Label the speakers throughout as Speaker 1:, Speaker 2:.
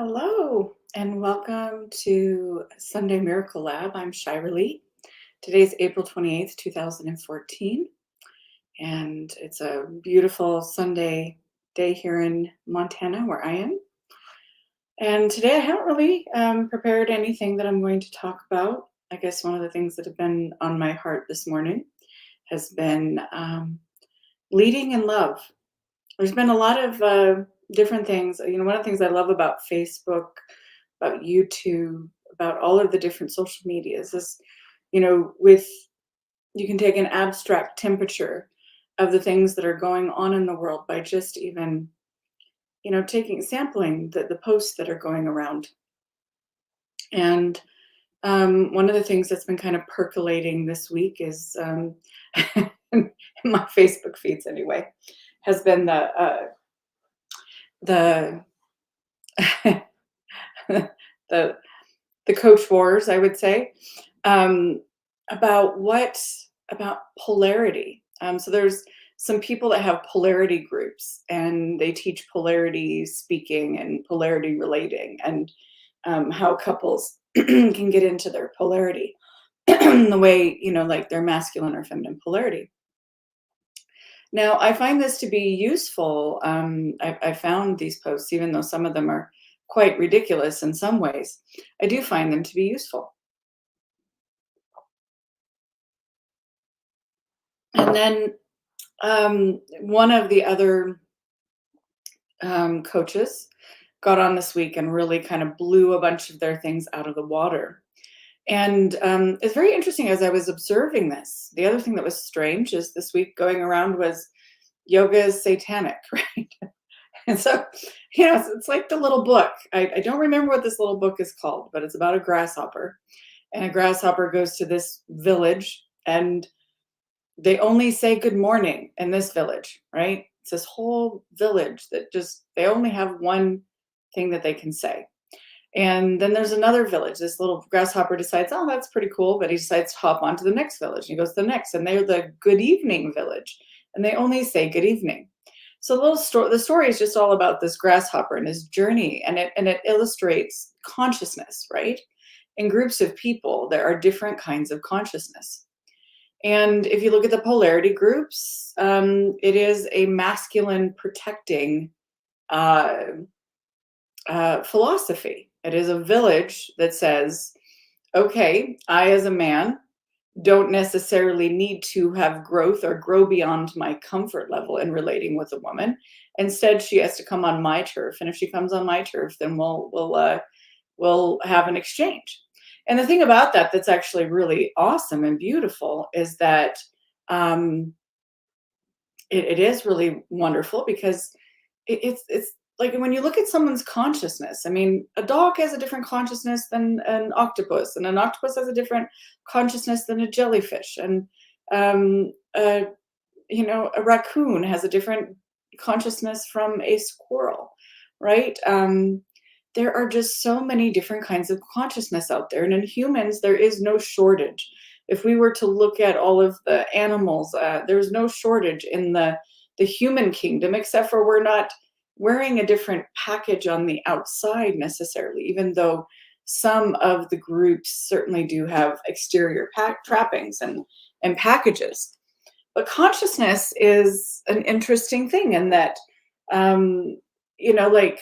Speaker 1: Hello, and welcome to Sunday Miracle Lab. I'm Shira Lee. Today's April 28th, 2014, and it's a beautiful Sunday day here in Montana where I am. And today I haven't really prepared anything that I'm going to talk about. I guess one of the things that have been on my heart this morning has been leading in love. There's been a lot of different things. One of the things I love about Facebook, about YouTube, about all of the different social medias is, with you can take an abstract temperature of the things that are going on in the world by just even, taking sampling the posts that are going around. And one of the things that's been kind of percolating this week is in my Facebook feeds anyway, has been the the the coach wars, I would say, um, about polarity. So there's some people that have polarity groups, and they teach polarity speaking and polarity relating, and how couples can get into their polarity, the way like their masculine or feminine polarity. Now, I find this to be useful. I found these posts, even though some of them are quite ridiculous in some ways, I do find them to be useful. And then one of the other coaches got on this week and really kind of blew a bunch of their things out of the water. And it's very interesting as I was observing this. The other thing that was strange is this week going around was yoga is satanic, right? And so, it's like the little book. I don't remember what this little book is called, but it's about a grasshopper. And a grasshopper goes to this village, and they only say good morning in this village, right? It's this whole village that they only have one thing that they can say. And then there's another village. This little grasshopper decides, oh, that's pretty cool. But he decides to hop on to the next village. And he goes to the next. And they're the good evening village. And they only say good evening. So the story is just all about this grasshopper and his journey. And it illustrates consciousness, right? In groups of people, there are different kinds of consciousness. And if you look at the polarity groups, it is a masculine protecting uh, philosophy. It is a village that says, okay, I as a man don't necessarily need to have growth or grow beyond my comfort level in relating with a woman. Instead, she has to come on my turf, and if she comes on my turf, then we'll have an exchange. And the thing about that that's actually really awesome and beautiful is that um, it is really wonderful because it's like when you look at someone's consciousness. I mean, a dog has a different consciousness than an octopus, and an octopus has a different consciousness than a jellyfish, and um, a, a raccoon has a different consciousness from a squirrel, right? There are just so many different kinds of consciousness out there, and in humans there is no shortage. If we were to look at all of the animals, there's no shortage in the human kingdom, except for we're not wearing a different package on the outside necessarily, even though some of the groups certainly do have exterior trappings and packages. But consciousness is an interesting thing in that, like,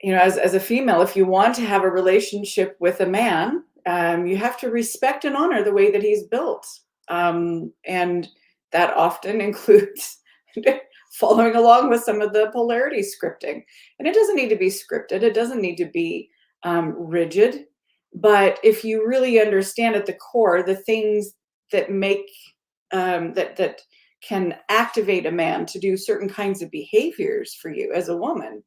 Speaker 1: as a female, if you want to have a relationship with a man, you have to respect and honor the way that he's built. And that often includes following along with some of the polarity scripting. And it doesn't need to be scripted, it doesn't need to be rigid. But if you really understand at the core the things that make that can activate a man to do certain kinds of behaviors for you as a woman,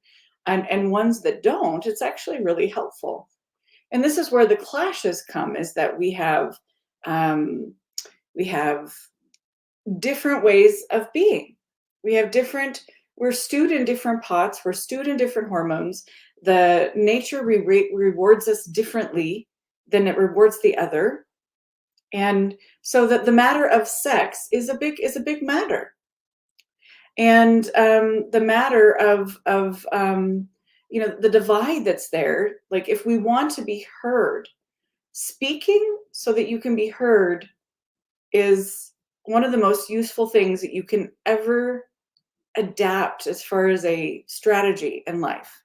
Speaker 1: and ones that don't, it's actually really helpful. And this is where the clashes come: is that um, we have different ways of being. We're stewed in different pots, we're stewed in different hormones. The nature rewards us differently than it rewards the other. And so that the matter of sex is a big matter. And the matter of the divide that's there, like if we want to be heard, speaking so that you can be heard is one of the most useful things that you can ever adapt as far as a strategy in life.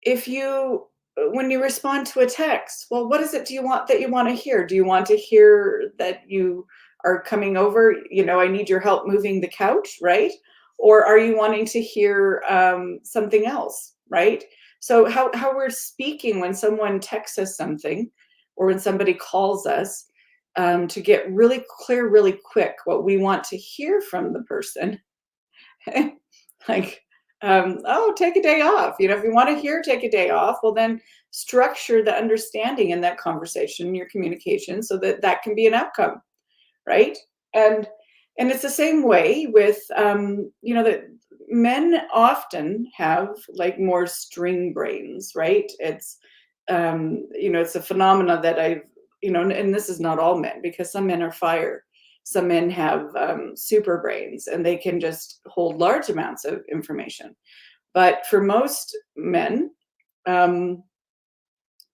Speaker 1: If you When you respond to a text, well, what is it do you want that you want to hear? Do you want to hear that you are coming over, I need your help moving the couch, right? Or are you wanting to hear something else, right? So how we're speaking when someone texts us something or when somebody calls us, to get really clear really quick what we want to hear from the person. Like, oh, take a day off. If you want to hear take a day off, well, then structure the understanding in that conversation, your communication, so that that can be an outcome, right? And it's the same way with, that men often have like more string brains, right? It's a phenomena that and this is not all men, because some men are fire. Some men have super brains and they can just hold large amounts of information. But for most men, um,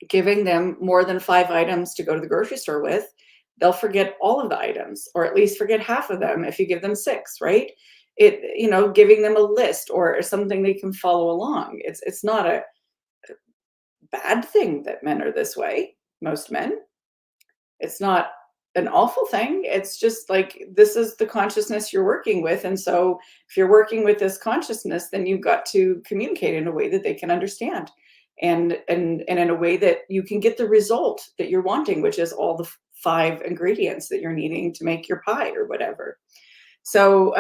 Speaker 1: giving them more than 5 items to go to the grocery store with, they'll forget all of the items, or at least forget half of them if you give them 6, right? Giving them a list or something they can follow along. It's not a bad thing that men are this way, most men. It's not an awful thing. It's just like this is the consciousness you're working with. And so if you're working with this consciousness, then you've got to communicate in a way that they can understand, and in a way that you can get the result that you're wanting, which is all the 5 ingredients that you're needing to make your pie or whatever. So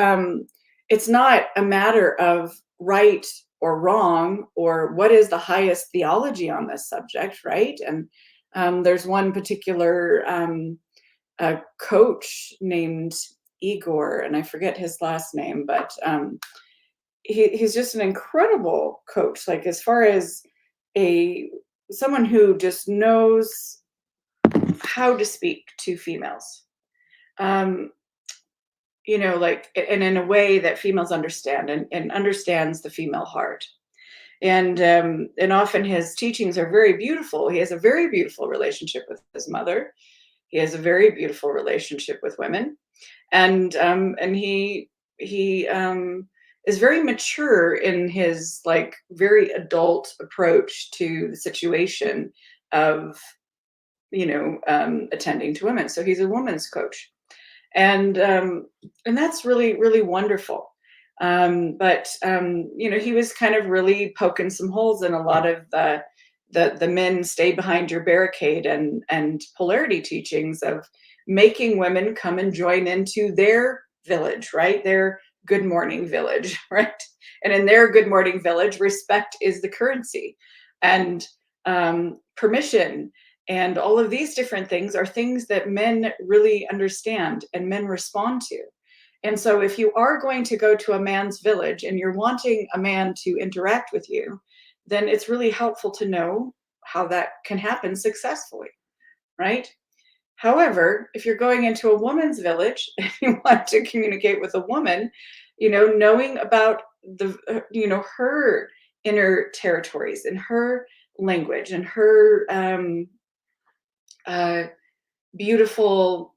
Speaker 1: it's not a matter of right or wrong or what is the highest theology on this subject, right? And there's one particular coach named Igor, and I forget his last name, but he's just an incredible coach. Like as far as someone who just knows how to speak to females. Um, like, and in a way that females understand, and understands the female heart. And often his teachings are very beautiful. He has a very beautiful relationship with his mother. He has a very beautiful relationship with women, and he is very mature in his like very adult approach to the situation of attending to women. So he's a woman's coach, and that's really really wonderful. But he was kind of really poking some holes in a lot of the men stay behind your barricade and polarity teachings of making women come and join into their village, right? Their good morning village, right? And in their good morning village, respect is the currency, and permission and all of these different things are things that men really understand and men respond to. And so if you are going to go to a man's village and you're wanting a man to interact with you, then it's really helpful to know how that can happen successfully, right? However, if you're going into a woman's village and you want to communicate with a woman, knowing about her inner territories and her language and her uh, beautiful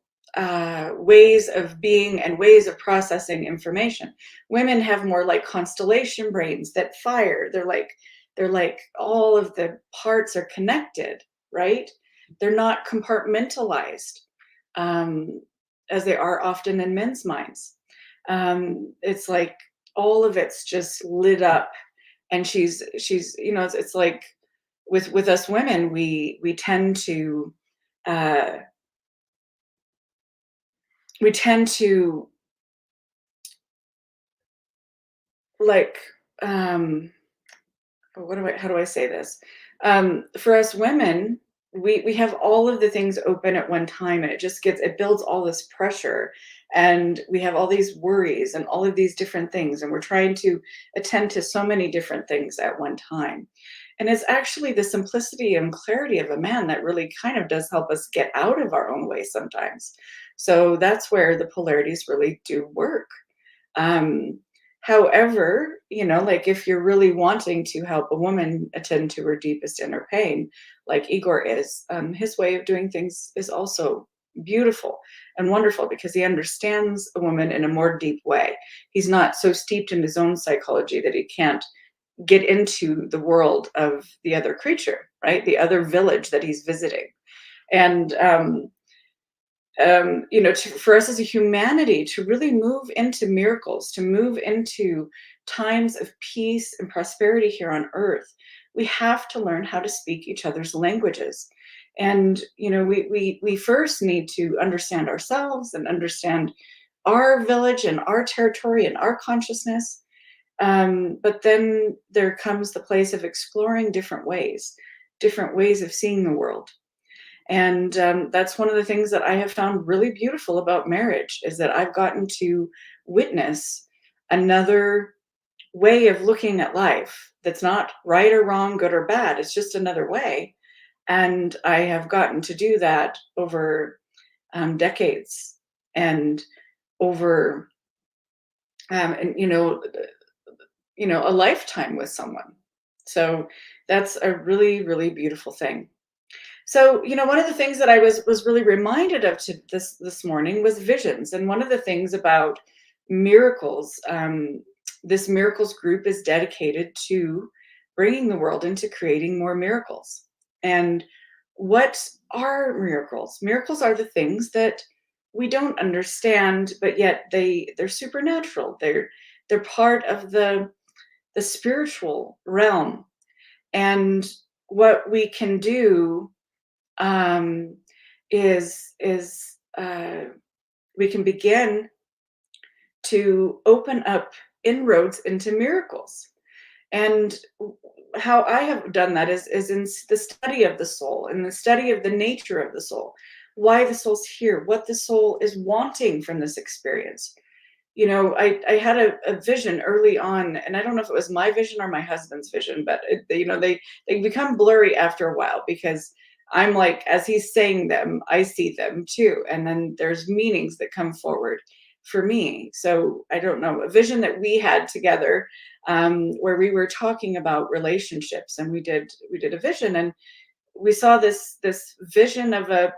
Speaker 1: ways of being and ways of processing information. Women have more like constellation brains that fire. They're like all of the parts are connected, right? They're not compartmentalized, um, as they are often in men's minds. It's like all of it's just lit up, and she's it's like with us women, we tend to uh, we tend to like um how do I say this? For us women, we have all of the things open at one time, and it builds all this pressure, and we have all these worries and all of these different things, and we're trying to attend to so many different things at one time. And it's actually the simplicity and clarity of a man that really kind of does help us get out of our own way sometimes. So that's where the polarities really do work. Um, However, like if you're really wanting to help a woman attend to her deepest inner pain, like Igor is, his way of doing things is also beautiful and wonderful because he understands a woman in a more deep way. He's not so steeped in his own psychology that he can't get into the world of the other creature, right? The other village that he's visiting. And for us as a humanity to really move into miracles, to move into times of peace and prosperity here on earth, we have to learn how to speak each other's languages. And we first need to understand ourselves and understand our village and our territory and our consciousness. But then there comes the place of exploring different ways of seeing the world. And that's one of the things that I have found really beautiful about marriage is that I've gotten to witness another way of looking at life that's not right or wrong, good or bad. It's just another way. And I have gotten to do that over decades and over, and a lifetime with someone. So that's a really, really beautiful thing. So, one of the things that I was really reminded of to this morning was visions, and one of the things about miracles, this miracles group is dedicated to bringing the world into creating more miracles. And what are miracles? Miracles are the things that we don't understand, but yet they're supernatural. They're part of the spiritual realm, and what we can do um, is we can begin to open up inroads into miracles. And how I have done that is in the study of the soul, in the study of the nature of the soul, why the soul's here, what the soul is wanting from this experience. I had a vision early on, and I don't know if it was my vision or my husband's vision, but they become blurry after a while because I'm like, as he's saying them, I see them too. And then there's meanings that come forward for me. So I don't know, a vision that we had together, where we were talking about relationships, and we did a vision, and we saw this vision of a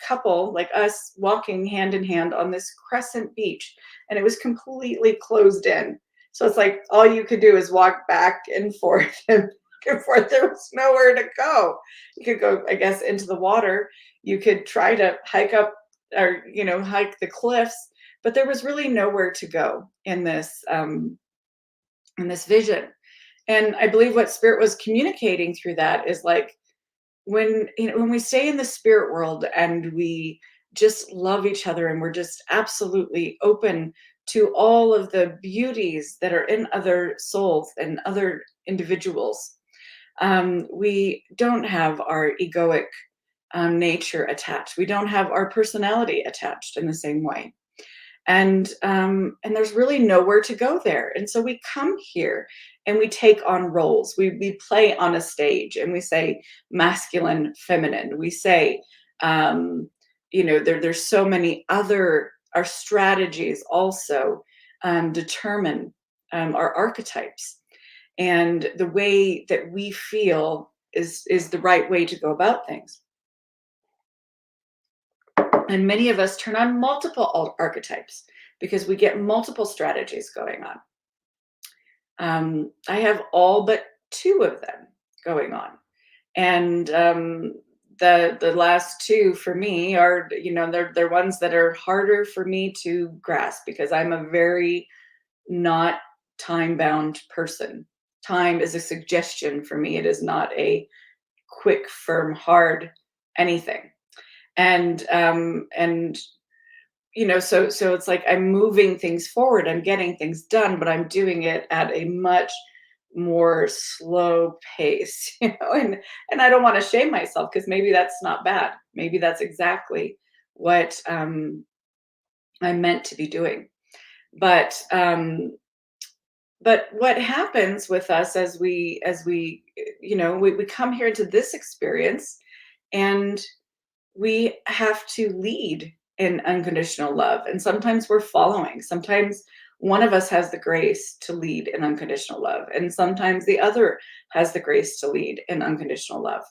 Speaker 1: couple like us walking hand in hand on this crescent beach, and it was completely closed in. So it's like all you could do is walk back and forth and back and forth. There was nowhere to go. You could go, I guess, into the water. You could try to hike up or hike the cliffs, but there was really nowhere to go in this vision. And I believe what spirit was communicating through that is like, when we stay in the spirit world and we just love each other and we're just absolutely open to all of the beauties that are in other souls and other individuals, we don't have our egoic nature attached. We don't have our personality attached in the same way. And there's really nowhere to go there. And so we come here and we take on roles. We play on a stage and we say masculine, feminine. We say, there's so many other, our strategies also determine our archetypes. And the way that we feel is the right way to go about things. And many of us turn on multiple archetypes because we get multiple strategies going on. I have all but 2 of them going on. And the last 2 for me are, they're ones that are harder for me to grasp because I'm a very not time-bound person. Time is a suggestion for me. It is not a quick, firm, hard anything. And so it's like I'm moving things forward, I'm getting things done, but I'm doing it at a much more slow pace, and I don't want to shame myself because maybe that's not bad. Maybe that's exactly what I'm meant to be doing. But what happens with us as we come here into this experience, and we have to lead in unconditional love. And sometimes we're following. Sometimes one of us has the grace to lead in unconditional love, and sometimes the other has the grace to lead in unconditional love.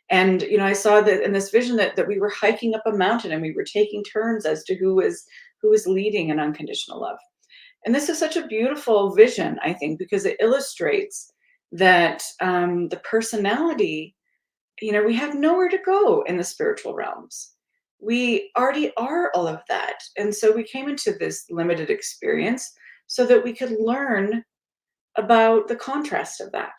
Speaker 1: And I saw that in this vision that we were hiking up a mountain and we were taking turns as to who was leading in unconditional love. And this is such a beautiful vision, I think, because it illustrates that the personality, we have nowhere to go in the spiritual realms. We already are all of that. And so we came into this limited experience so that we could learn about the contrast of that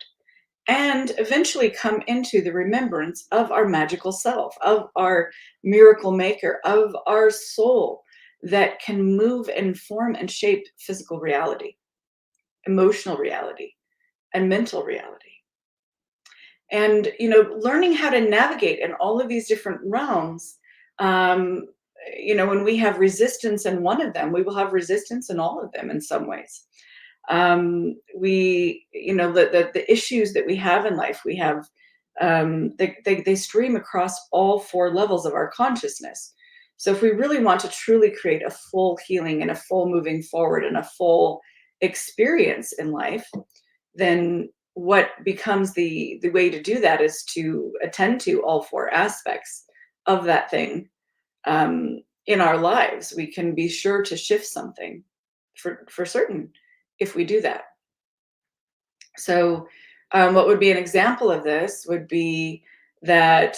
Speaker 1: and eventually come into the remembrance of our magical self, of our miracle maker, of our soul that can move and form and shape physical reality, emotional reality, and mental reality. And learning how to navigate in all of these different realms, um, when we have resistance in one of them, we will have resistance in all of them in some ways. We the issues that we have in life, we have, they stream across all four levels of our consciousness. So if we really want to truly create a full healing and a full moving forward and a full experience in life, then what becomes the way to do that is to attend to all four aspects of that thing, in our lives. We can be sure to shift something for certain if we do that. So, what would be an example of this would be that,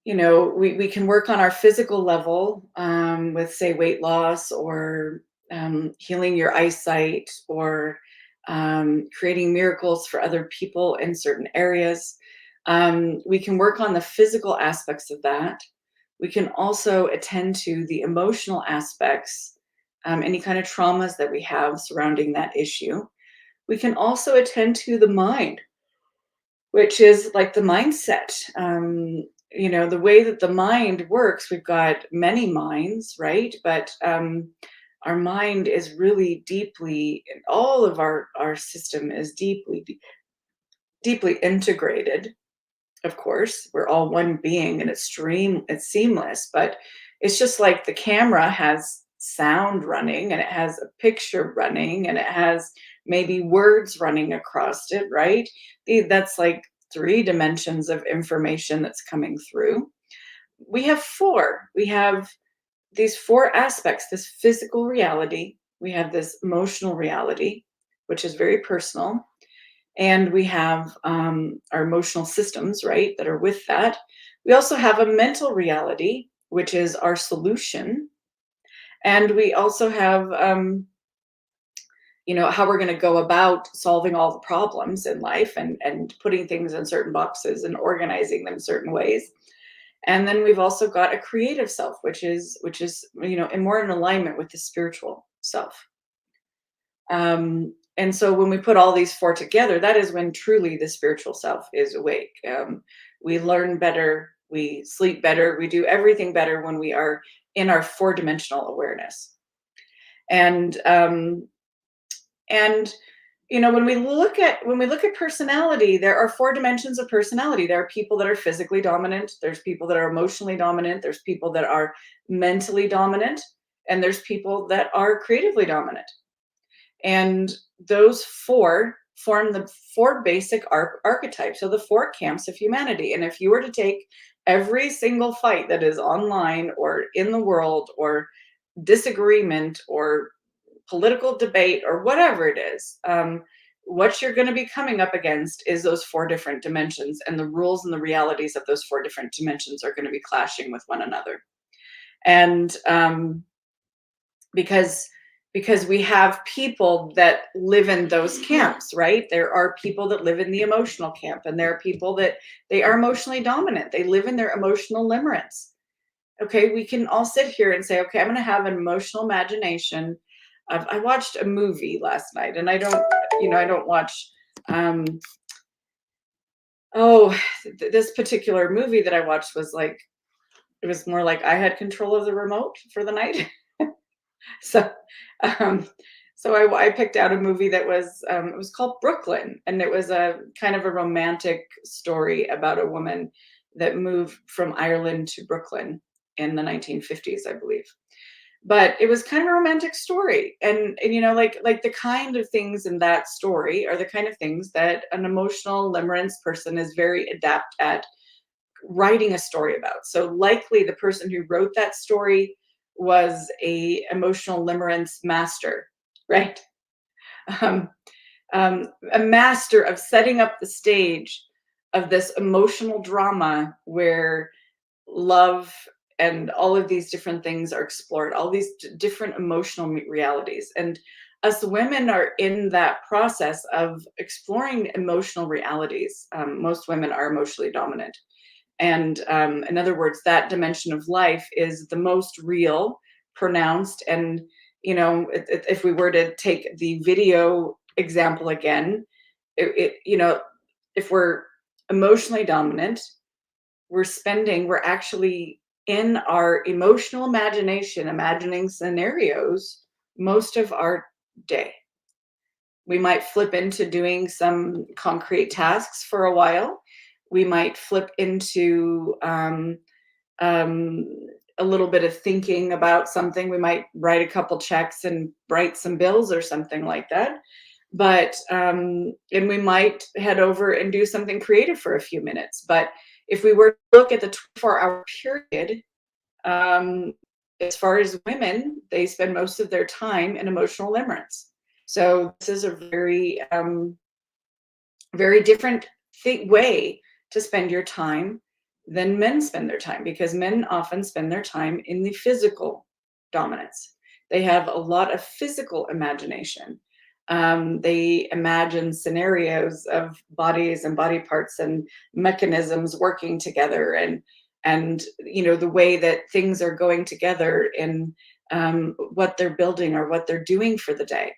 Speaker 1: we can work on our physical level, with, say, weight loss, or healing your eyesight, or creating miracles for other people in certain areas. We can work on the physical aspects of that. We can also attend to the emotional aspects, any kind of traumas that we have surrounding that issue. We can also attend to the mind, which is like the mindset. The way that the mind works, we've got many minds, right? But our mind is really deeply, all of our system is deeply integrated. Of course, we're all one being, and it's seamless, but it's just like the camera has sound running, and it has a picture running, and it has maybe words running across it, right? That's like three dimensions of information that's coming through. We have four. We have these four aspects: this physical reality, we have this emotional reality, which is very personal, and we have, our emotional systems, right, that are with that. We also have a mental reality, which is our solution, and we also have, how we're going to go about solving all the problems in life, and putting things in certain boxes and organizing them certain ways. And then we've also got a creative self, which is more in alignment with the spiritual self. And so when we put all these four together, that is when truly the spiritual self is awake. We learn better, we sleep better, we do everything better when we are in our four-dimensional awareness. And and when we look at personality, there are four dimensions of personality. There are people that are physically dominant, there's people that are emotionally dominant, there's people that are mentally dominant, and there's people that are creatively dominant. And those four form the four basic archetypes, so the four camps of humanity. And if you were to take every single fight that is online or in the world, or disagreement, or political debate, or whatever it is, what you're going to be coming up against is those four different dimensions, and the rules and the realities of those four different dimensions are going to be clashing with one another. And because we have people that live in those camps, right? There are people that live in the emotional camp, and there are people that they are emotionally dominant. They live in their emotional limerence. Okay, we can all sit here and say, okay, I'm going to have an emotional imagination. I watched a movie last night, and I don't watch. This particular movie that I watched was like, it was more like I had control of the remote for the night. So, um, I picked out a movie that was, it was called Brooklyn, and it was a kind of a romantic story about a woman that moved from Ireland to Brooklyn in the 1950s, I believe. but it was kind of a romantic story. And you know, like the kind of things in that story are the kind of things that an emotional limerence person is very adept at writing a story about. So likely the person who wrote that story was a emotional limerence master, right? um, a master of setting up the stage of this emotional drama where love and all of these different things are explored, all these different emotional realities. And us women are in that process of exploring emotional realities. Most women are emotionally dominant. And in other words, that dimension of life is the most real, pronounced. And, you know, if we were to take the video example again, you know, if we're emotionally dominant, we're actually in our emotional imagination, imagining scenarios most of our day. We might flip into doing some concrete tasks for a while. We might flip into um, a little bit of thinking about something. We might write a couple checks and write some bills or something like that. But and we might head over and do something creative for a few minutes. But if we were to look at the 24-hour period, um, as far as women, they spend most of their time in emotional limerence. So this is a very, very different way to spend your time than men spend their time, because men often spend their time in the physical dominance. They have a lot of physical imagination. They imagine scenarios of bodies and body parts and mechanisms working together, and you know, the way that things are going together in what they're building or what they're doing for the day.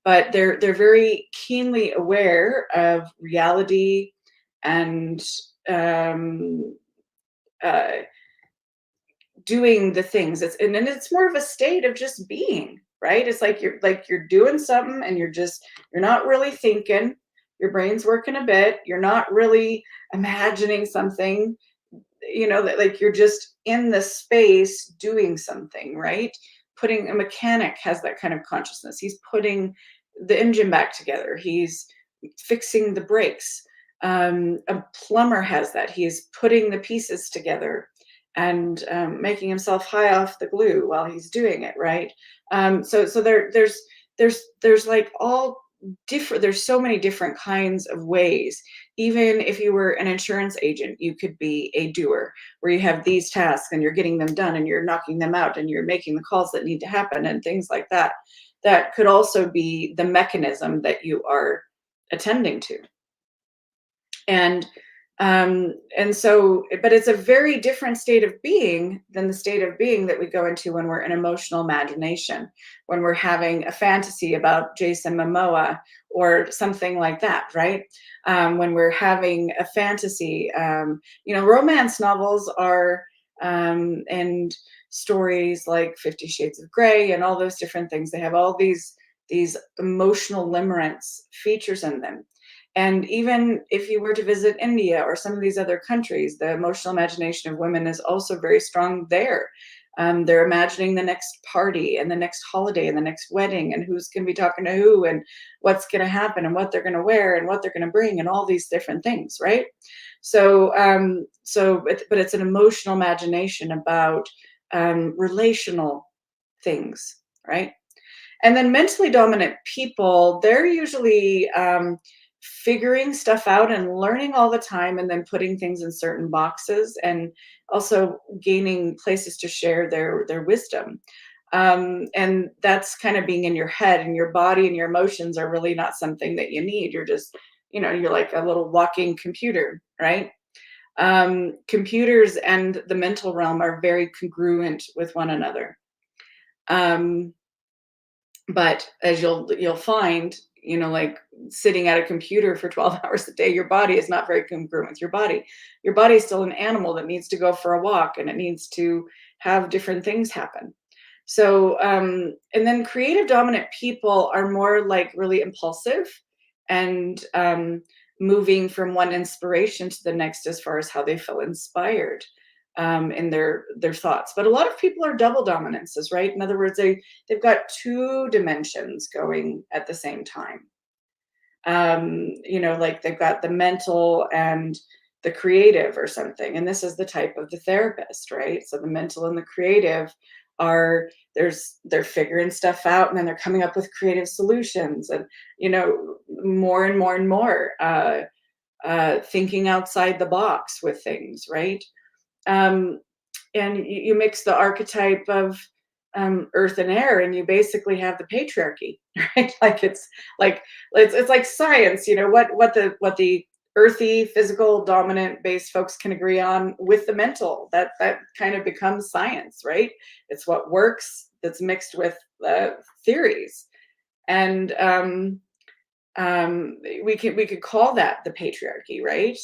Speaker 1: But they're very keenly aware of reality and um, uh, doing the things. And then it's more of a state of just being, right? It's like you're doing something and you're not really thinking. Your brain's working a bit. You're not really imagining something, you know, that like you're just in the space doing something, right? Putting a mechanic has that kind of consciousness. He's putting the engine back together. He's fixing the brakes. A plumber has that. He's putting the pieces together and making himself high off the glue while he's doing it, right? So there's like all different. There's so many different kinds of ways. Even if you were an insurance agent, you could be a doer, where you have these tasks and you're getting them done and you're knocking them out and you're making the calls that need to happen and things like that. That could also be the mechanism that you are attending to. And but it's a very different state of being than the state of being that we go into when we're in emotional imagination, when we're having a fantasy about Jason Momoa or something like that, right? When we're having a fantasy, you know, romance novels are and stories like 50 Shades of Grey and all those different things, they have all these emotional limerence features in them. And even if you were to visit India or some of these other countries, the emotional imagination of women is also very strong there. They're imagining the next party and the next holiday and the next wedding and who's going to be talking to who and what's going to happen and what they're going to wear and what they're going to bring and all these different things, right? But it's an emotional imagination about relational things, right? And then mentally dominant people, they're usually figuring stuff out and learning all the time and then putting things in certain boxes and also gaining places to share their wisdom. And that's kind of being in your head, and your body and your emotions are really not something that you need. You're just, you know, you're like a little walking computer, right? Computers and the mental realm are very congruent with one another. Um, but as you'll find, you know, like sitting at a computer for 12 hours a day, your body is not very congruent with your body. Your body is still an animal that needs to go for a walk and it needs to have different things happen. So and then creative dominant people are more like really impulsive and moving from one inspiration to the next as far as how they feel inspired. in their thoughts. But a lot of people are double dominances, right? In other words, they've got two dimensions going at the same time. Like they've got the mental and the creative or something. And this is the type of the therapist, right? So the mental and the creative are they're figuring stuff out, and then they're coming up with creative solutions, and more and more and more thinking outside the box with things, right? um, and you mix the archetype of earth and air, and you basically have the patriarchy, right? Like it's like science. What the earthy, physical, dominant based folks can agree on with the mental, that kind of becomes science, right? It's what works that's mixed with theories. And we could call that the patriarchy, right?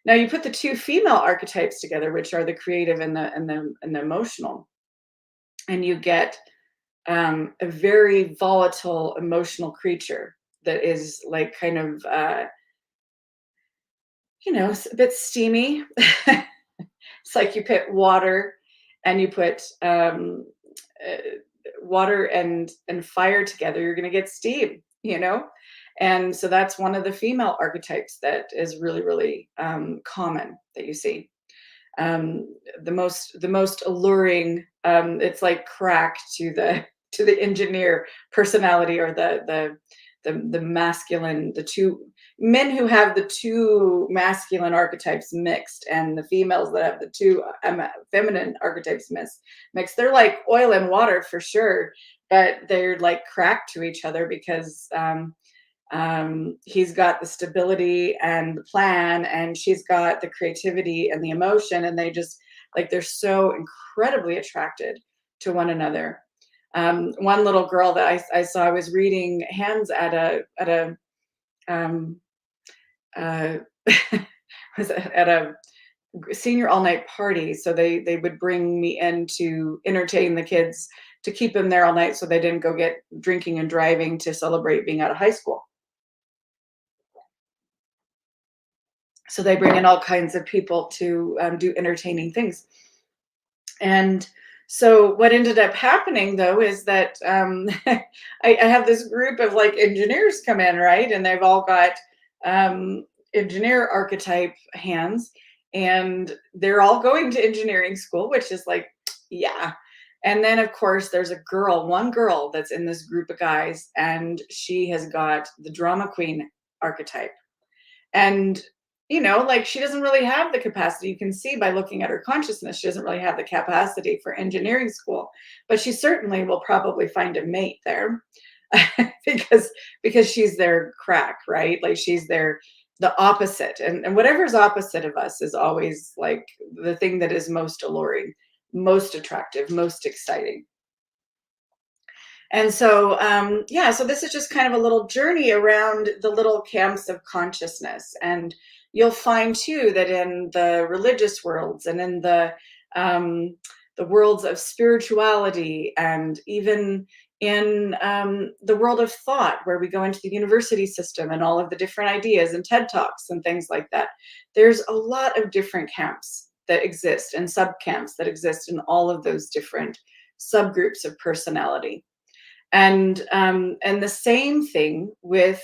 Speaker 1: Now you put the two female archetypes together, which are the creative and the emotional, and you get a very volatile emotional creature that is like kind of a bit steamy. It's like you put water and you put uh, water and fire together, you're going to get steam, and so that's one of the female archetypes that is really, really common that you see. The most alluring, it's like crack to the engineer personality, or the masculine, the two men who have the two masculine archetypes mixed, and the females that have the two feminine archetypes mixed. They're like oil and water for sure, but they're like crack to each other because he's got the stability and the plan, and she's got the creativity and the emotion, and they're so incredibly attracted to one another. One little girl that I saw was reading hands at a um, uh, was at a senior all night party. So they would bring me in to entertain the kids, to keep them there all night so they didn't go get drinking and driving to celebrate being out of high school. So they bring in all kinds of people to do entertaining things. And so what ended up happening though is that I have this group of like engineers come in, right? And they've all got engineer archetype hands, and they're all going to engineering school, which is like, yeah. And then of course there's one girl that's in this group of guys, and she has got the drama queen archetype. And like she doesn't really have the capacity. You can see by looking at her consciousness, she doesn't really have the capacity for engineering school, but she certainly will probably find a mate there. because she's their crack, right? Like she's the opposite, and whatever's opposite of us is always like the thing that is most alluring, most attractive, most exciting. And so, yeah, so this is just kind of a little journey around the little camps of consciousness. And you'll find too that in the religious worlds, and in the worlds of spirituality, and even in the world of thought, where we go into the university system and all of the different ideas and TED Talks and things like that, there's a lot of different camps that exist, and subcamps that exist in all of those different subgroups of personality. And the same thing with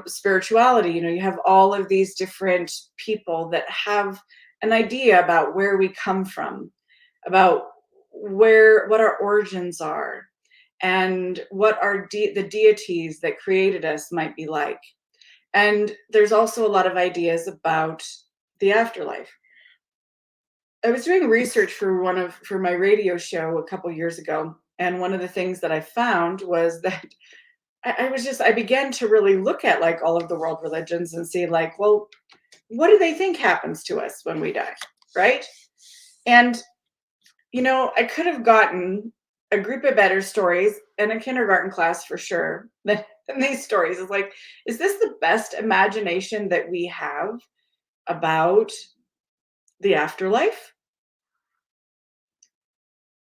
Speaker 1: spirituality. You have all of these different people that have an idea about where we come from, about what our origins are, and what the deities that created us might be like. And there's also a lot of ideas about the afterlife. I was doing research for my radio show a couple years ago, and one of the things that I found was that I began to really look at like all of the world religions and see like, well, what do they think happens to us when we die, right? And I could have gotten a group of better stories in a kindergarten class for sure than these stories. It's like, is this the best imagination that we have about the afterlife?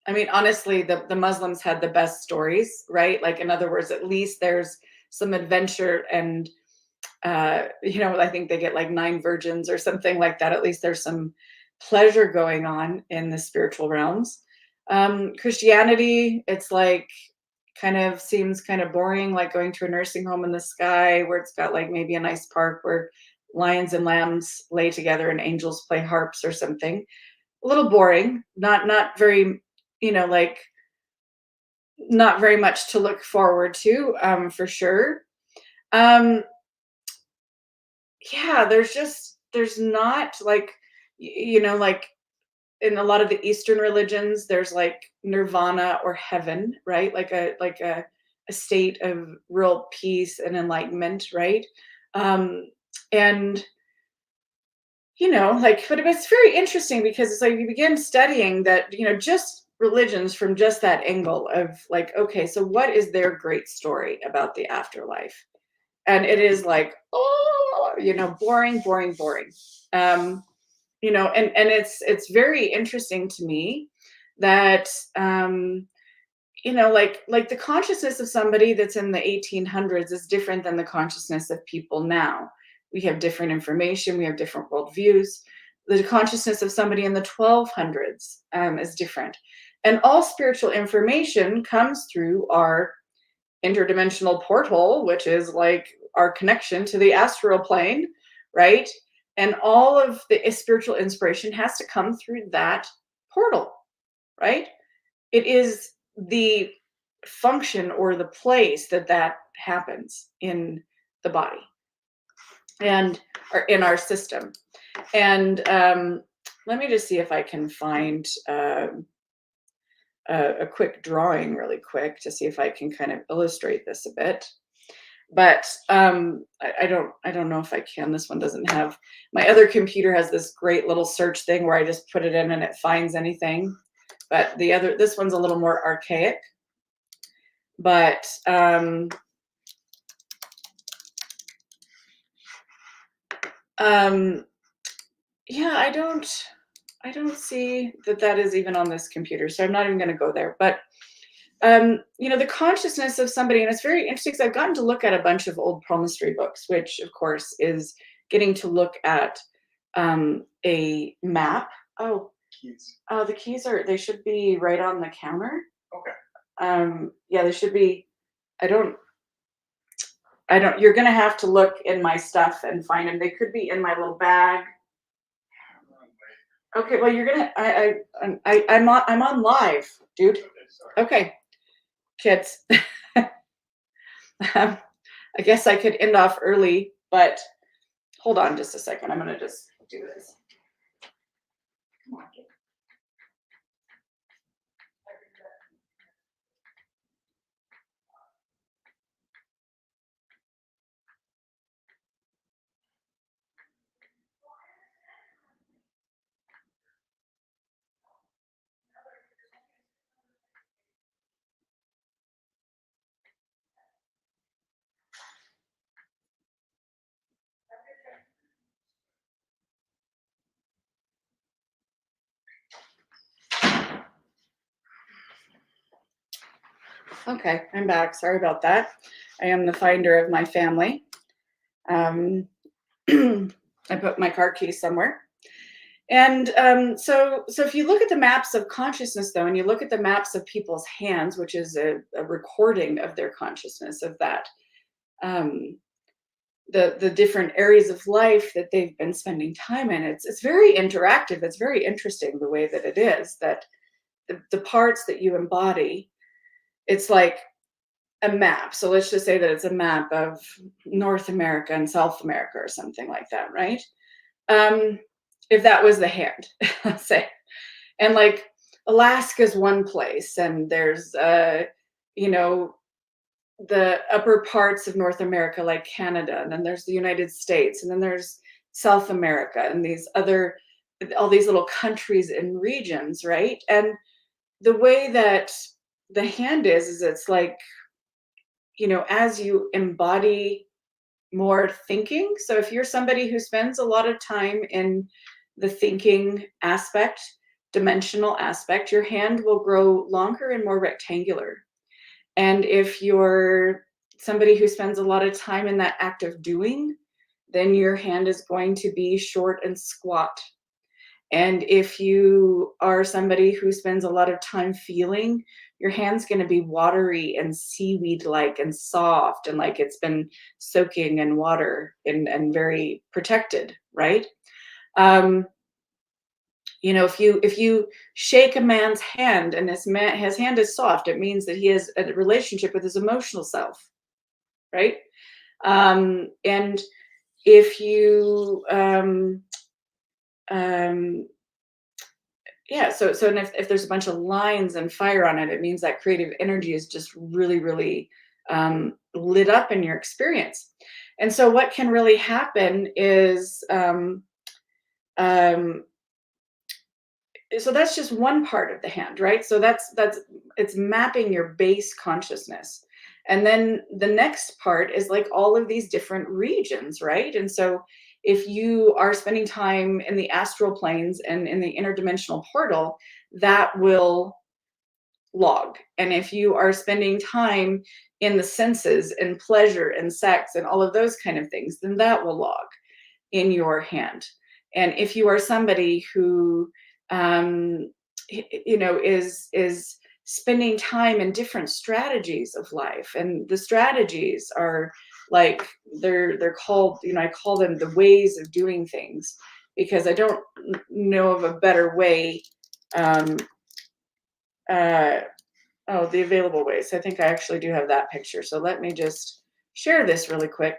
Speaker 1: I mean, honestly, the Muslims had the best stories, right? Like, in other words, at least there's some adventure and I think they get like 9 virgins or something like that. At least there's some pleasure going on in the spiritual realms. Christianity, it's like kind of seems kind of boring, like going to a nursing home in the sky where it's got like maybe a nice park where lions and lambs lay together and angels play harps or something. A little boring, not very, like not very much to look forward to, for sure. Um, yeah, there's not like like in a lot of the Eastern religions, there's like nirvana or heaven, right? Like a state of real peace and enlightenment, right? Um, and but it's very interesting because it's like you begin studying that, just religions from just that angle of like, okay, so what is their great story about the afterlife? And it is like, oh, boring, boring, boring. Um, and it's very interesting to me that like the consciousness of somebody that's in the 1800s is different than the consciousness of people now. We have different information, we have different worldviews. The consciousness of somebody in the 1200s is different. And all spiritual information comes through our interdimensional portal, which is like our connection to the astral plane, right? And all of the spiritual inspiration has to come through that portal, right? It is the function or the place that happens in the body and or in our system. And let me just see if I can find a quick drawing really quick to see if I can kind of illustrate this a bit. But I don't know if I can. This one doesn't have. My other computer has this great little search thing where I just put it in and it finds anything. But this one's a little more archaic. But yeah, I don't see that is even on this computer, so I'm not even going to go there. But the consciousness of somebody, and it's very interesting because I've gotten to look at a bunch of old palmistry books, which of course is getting to look at a map. Oh,
Speaker 2: Keys.
Speaker 1: oh, the keys they should be right on the counter.
Speaker 2: Okay.
Speaker 1: Yeah, they should be. I don't. You're gonna have to look in my stuff and find them. They could be in my little bag. Okay, well, you're gonna. I'm on live, dude. Okay, kids. I guess I could end off early, but hold on just a second. I'm gonna just do this. Come on, kid. Okay, I'm back. Sorry about that. I am the finder of my family. I put my car keys somewhere. And so if you look at the maps of consciousness, though, and you look at the maps of people's hands, which is a recording of their consciousness of that, the different areas of life that they've been spending time in, it's very interactive. It's very interesting the way that it is that the parts that you embody, it's like a map. So let's just say that it's a map of North America and South America or something like that, right? If that was the hand, let's say, and like Alaska's one place, and there's you know, the upper parts of North America, like Canada, and then there's the United States, and then there's South America, and all these little countries and regions, right? And the way that the hand is it's like, as you embody more thinking. So if you're somebody who spends a lot of time in the thinking aspect, dimensional aspect, your hand will grow longer and more rectangular. And if you're somebody who spends a lot of time in that act of doing, then your hand is going to be short and squat. And if you are somebody who spends a lot of time feeling, your hand's going to be watery and seaweed like and soft and like it's been soaking in water and very protected, right? Um, if you shake a man's hand and his hand is soft, it means that he has a relationship with his emotional self, right? And if you um, yeah, so and if there's a bunch of lines and fire on it, it means that creative energy is just really, really lit up in your experience. And so what can really happen is um, so that's just one part of the hand, right? So that's it's mapping your base consciousness. And then the next part is like all of these different regions, right? And so if you are spending time in the astral planes and in the interdimensional portal, that will log. And if you are spending time in the senses and pleasure and sex and all of those kind of things, then that will log in your hand. And if you are somebody who is spending time in different strategies of life, and the strategies are like they're called, I call them the ways of doing things, because I don't know of a better way. um, uh, oh, the available ways. I think I actually do have that picture, so let me just share this really quick.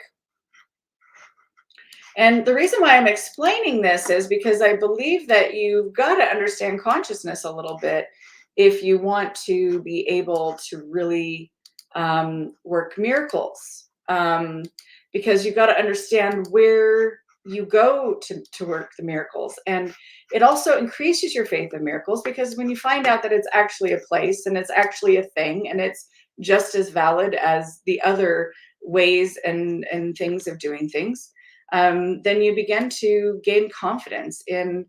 Speaker 1: And the reason why I'm explaining this is because I believe that you've got to understand consciousness a little bit if you want to be able to really work miracles. Because you've got to understand where you go to work the miracles. And it also increases your faith in miracles, because when you find out that it's actually a place and it's actually a thing and it's just as valid as the other ways and things of doing things, then you begin to gain confidence in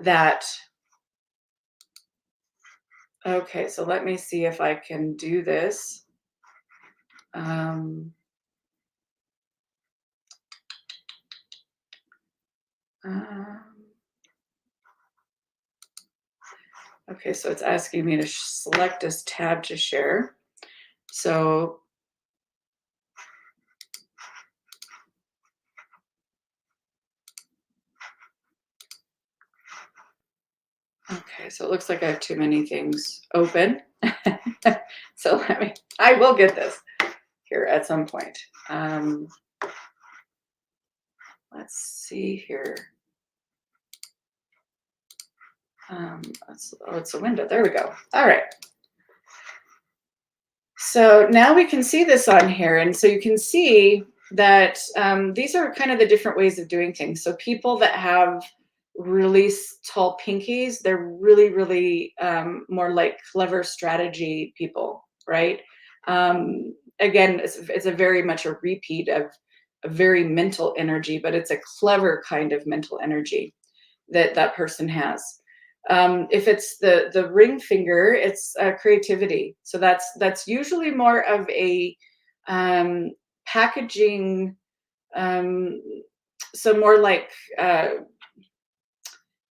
Speaker 1: that. Okay, so let me see if I can do this. Um, um, okay, so it's asking me to select this tab to share. So okay, so it looks like I have too many things open. So I will get this here at some point. Let's see here. It's a window. There we go. All right. So now we can see this on here. And so you can see that these are kind of the different ways of doing things. So people that have really tall pinkies, they're really, really more like clever strategy people, right? Again, it's a very much a repeat of a very mental energy, but it's a clever kind of mental energy that person has. If it's the ring finger, it's creativity. So that's usually more of a packaging. Um, so more like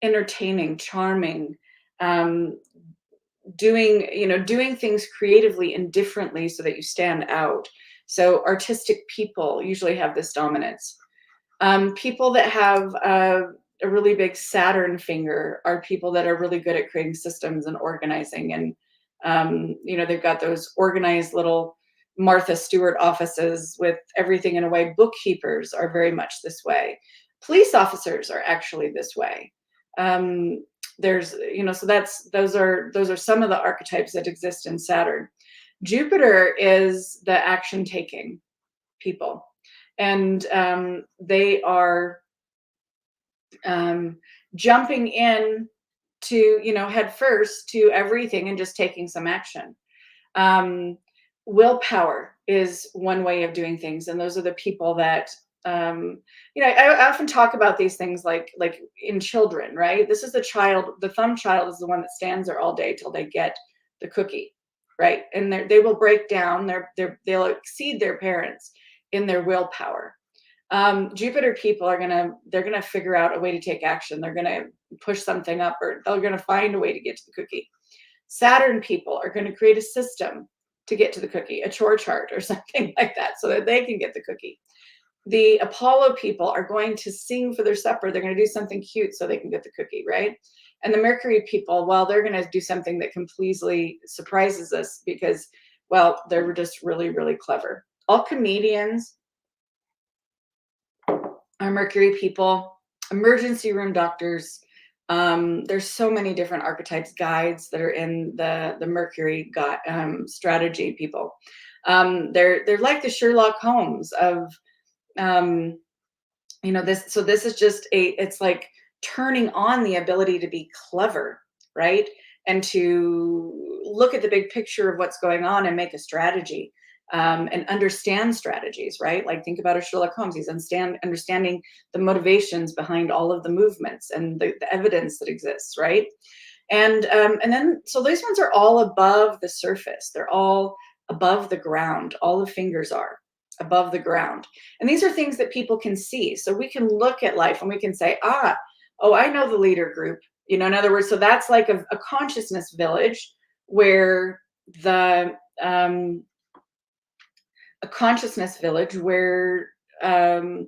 Speaker 1: entertaining, charming, um, doing things creatively and differently so that you stand out. So artistic people usually have this dominance. People that have a really big Saturn finger are people that are really good at creating systems and organizing. And, they've got those organized little Martha Stewart offices with everything in a way. Bookkeepers are very much this way. Police officers are actually this way. There's, so those are some of the archetypes that exist in Saturn. Jupiter is the action taking people. And they are jumping in to, head first to everything and just taking some action. Willpower is one way of doing things, and those are the people that I often talk about these things like in children, right? This is the thumb child is the one that stands there all day till they get the cookie, right? And they will break down, they'll exceed their parents in their willpower. Jupiter people they're gonna figure out a way to take action. They're gonna push something up, or they're gonna find a way to get to the cookie. Saturn people are gonna create a system to get to the cookie, a chore chart or something like that, so that they can get the cookie. The Apollo people are going to sing for their supper. They're going to do something cute so they can get the cookie, right? And the Mercury people, well, they're going to do something that completely surprises us because, well, they're just really, really clever. All comedians are Mercury people, emergency room doctors. There's so many different archetypes, guides that are in the Mercury strategy people. They're like the Sherlock Holmes of this is just it's like turning on the ability to be clever, right? And to look at the big picture of what's going on and make a strategy, and understand strategies, right? Like think about a Sherlock Holmes. He's understanding the motivations behind all of the movements and the evidence that exists, right? And then so these ones are all above the surface. They're all above the ground. All the fingers are above the ground. And these are things that people can see. So we can look at life and we can say, oh, I know the leader group. In other words, so that's like a consciousness village where a consciousness village where all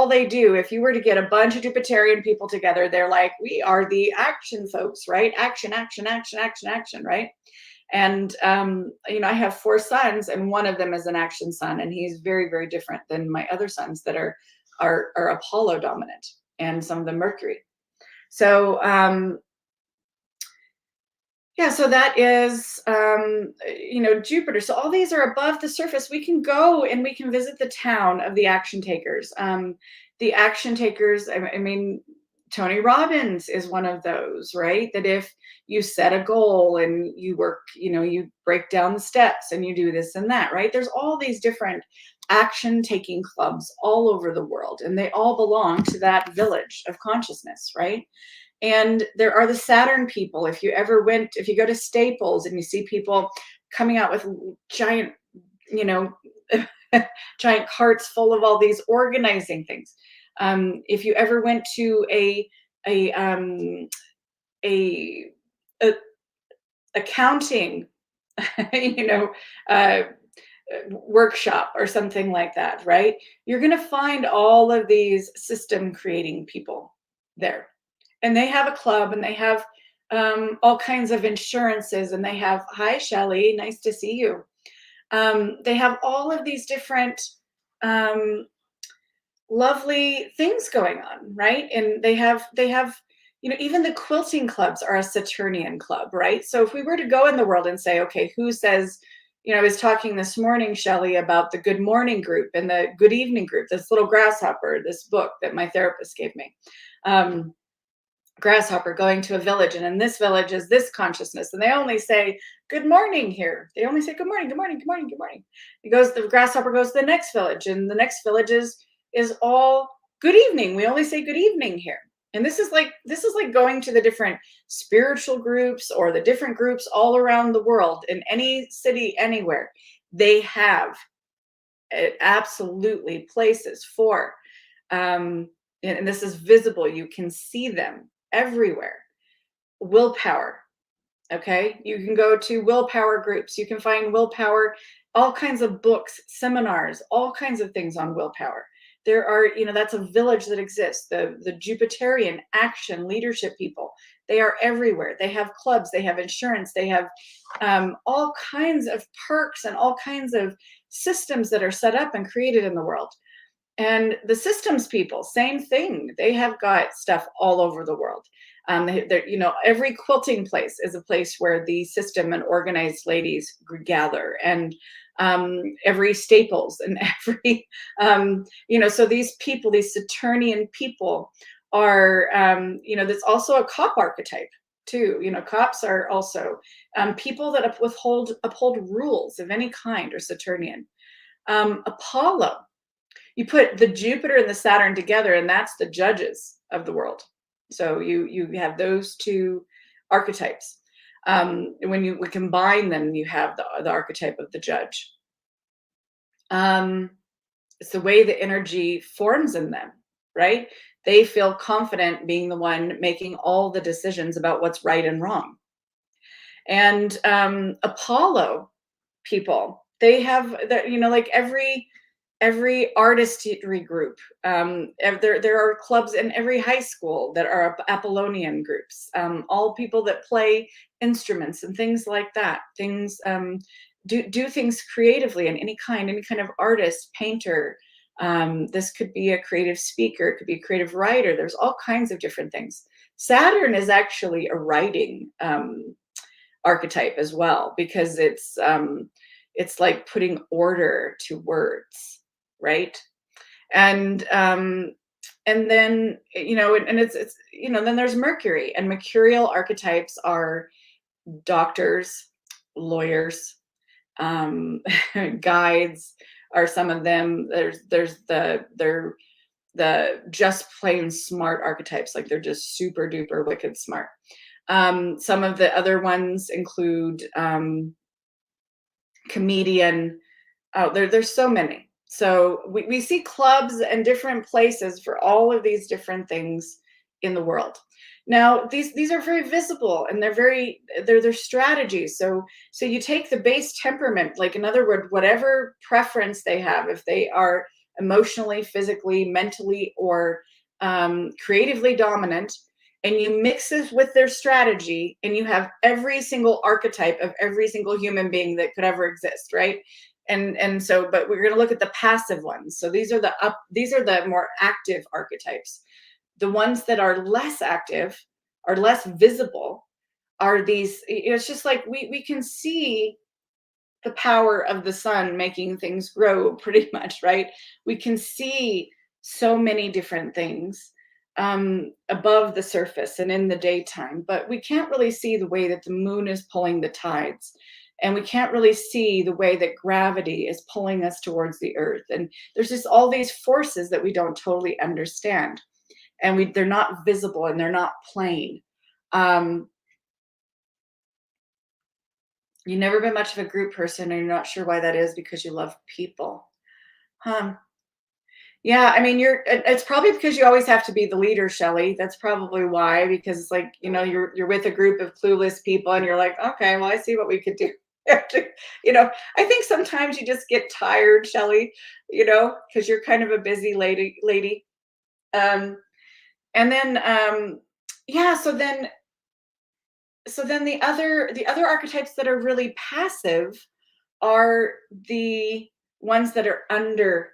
Speaker 1: they do, if you were to get a bunch of Jupiterian people together, they're like, we are the action folks, right? Action, action, action, action, action, right? And I have 4 sons, and one of them is an action son, and he's very, very different than my other sons that are Apollo dominant, and some of them Mercury. So so that is Jupiter. So all these are above the surface. We can go and we can visit the town of the action takers. The action takers, I mean, Tony Robbins is one of those, right? That if you set a goal and you work, you break down the steps and you do this and that, right? There's all these different action taking clubs all over the world, and they all belong to that village of consciousness, right? And there are the Saturn people. If you go to Staples and you see people coming out with giant, giant carts full of all these organizing things. If you ever went to a accounting, workshop or something like that, right? You're going to find all of these system creating people there. And they have a club, and they have all kinds of insurances, and they have, hi, Shelley, nice to see you. They have all of these different lovely things going on, right? And they have even the quilting clubs are a Saturnian club, right? So if we were to go in the world and say, okay, who says, I was talking this morning, Shelley, about the good morning group and the good evening group, this little grasshopper, this book that my therapist gave me. Grasshopper going to a village, and in this village is this consciousness, and they only say good morning here. They only say good morning, good morning, good morning, good morning. The grasshopper goes to the next village, and the next village is all good evening. We only say good evening here. And this is like going to the different spiritual groups or the different groups all around the world, in any city, anywhere. They have absolutely places for, and this is visible. You can see them everywhere. Willpower. Okay. You can go to willpower groups. You can find willpower, all kinds of books, seminars, all kinds of things on willpower. There are, that's a village that exists. The Jupiterian action leadership people, they are everywhere. They have clubs, they have insurance, they have all kinds of perks and all kinds of systems that are set up and created in the world. And the systems people, same thing. They have got stuff all over the world. Every quilting place is a place where the system and organized ladies gather, and every Staples and every, so these people, these Saturnian people are, there's also a cop archetype too. Cops are also people that uphold rules of any kind, or Saturnian. Apollo. You put the Jupiter and the Saturn together, and that's the judges of the world. So you have those 2 archetypes. When we combine them, you have the archetype of the judge. It's the way the energy forms in them, right? They feel confident being the one making all the decisions about what's right and wrong. And Apollo people, they have that, like every artistry group. There are clubs in every high school that are Apollonian groups. All people that play instruments and things like that. Things do things creatively in any kind of artist, painter. This could be a creative speaker. It could be a creative writer. There's all kinds of different things. Saturn is actually a writing archetype as well, because it's like putting order to words, right? And then and it's then there's Mercury, and mercurial archetypes are doctors, lawyers, guides are some of them. There's the just plain smart archetypes, like they're just super duper wicked smart. Some of the other ones include comedian. Oh, there's so many. So we see clubs and different places for all of these different things in the world. Now, these are very visible, and they're strategies. So you take the base temperament, like in other words, whatever preference they have, if they are emotionally, physically, mentally, or creatively dominant, and you mix this with their strategy, and you have every single archetype of every single human being that could ever exist, right? And so, but we're going to look at the passive ones. So these are the more active archetypes. The ones that are less active, are less visible, are these. It's just like we can see the power of the sun making things grow, pretty much, right? We can see so many different things above the surface and in the daytime, but we can't really see the way that the moon is pulling the tides. And we can't really see the way that gravity is pulling us towards the earth. And there's just all these forces that we don't totally understand. And they're not visible, and they're not plain. You've never been much of a group person, and you're not sure why that is, because you love people. Yeah, I mean, it's probably because you always have to be the leader, Shelley. That's probably why, because it's like, you're with a group of clueless people, and you're like, okay, well, I see what we could do. I think sometimes you just get tired, Shelley, because you're kind of a busy lady. And then, yeah, so then the other archetypes that are really passive are the ones that are under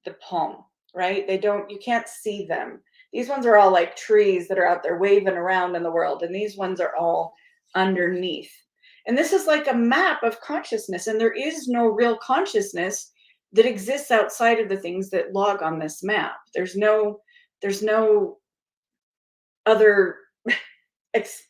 Speaker 1: the palm, right? You can't see them. These ones are all like trees that are out there waving around in the world, and these ones are all underneath. And this is like a map of consciousness, and there is no real consciousness that exists outside of the things that log on this map. There's no other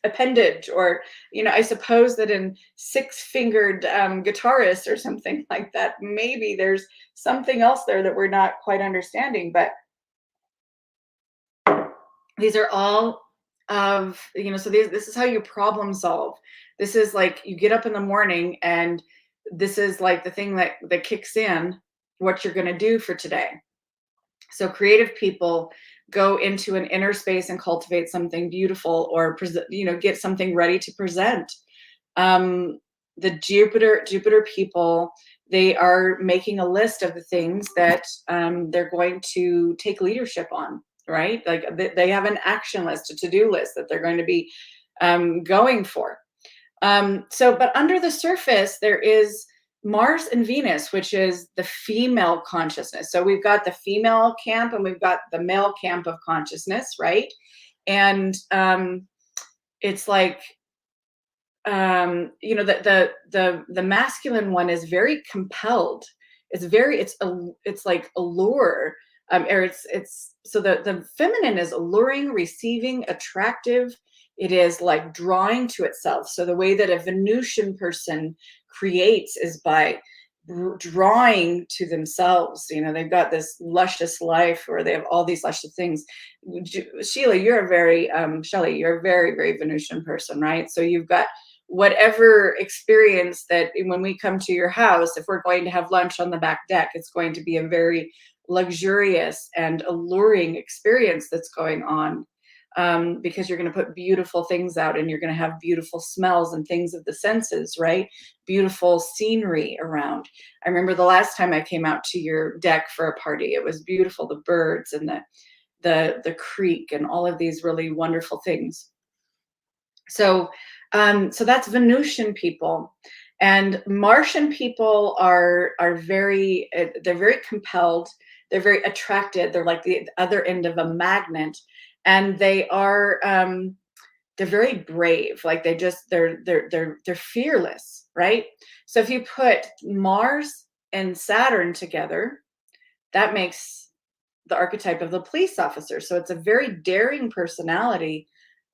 Speaker 1: appendage, or I suppose that in six-fingered guitarist or something like that, maybe there's something else there that we're not quite understanding. But these are all of so this is how you problem solve. This is like you get up in the morning, and this is like the thing that kicks in what you're going to do for today. So creative people go into an inner space and cultivate something beautiful, or get something ready to present. The Jupiter people, they are making a list of the things that they're going to take leadership on, right? Like they have an action list, a to-do list that they're going to be going for. But under the surface, there is Mars and Venus, which is the female consciousness. So we've got the female camp, and we've got the male camp of consciousness, right? And it's like the masculine one is very compelled. It's like allure. Or it's so the feminine is alluring, receiving, attractive. It is like drawing to itself. So the way that a Venusian person creates is by drawing to themselves. They've got this luscious life, or they have all these luscious things. Shelley, you're a very, very Venusian person, right? So you've got whatever experience that when we come to your house, if we're going to have lunch on the back deck, it's going to be a very luxurious and alluring experience that's going on, because you're going to put beautiful things out and you're going to have beautiful smells and things of the senses, right? Beautiful scenery around. I remember the last time I came out to your deck for a party, it was beautiful, the birds and the creek and all of these really wonderful things. So so that's Venusian people. And Martian people are very they're very compelled, they're very attracted, they're like the other end of a magnet, and they are they're very brave, like they're fearless, right? So if you put Mars and Saturn together, that makes the archetype of the police officer. So it's a very daring personality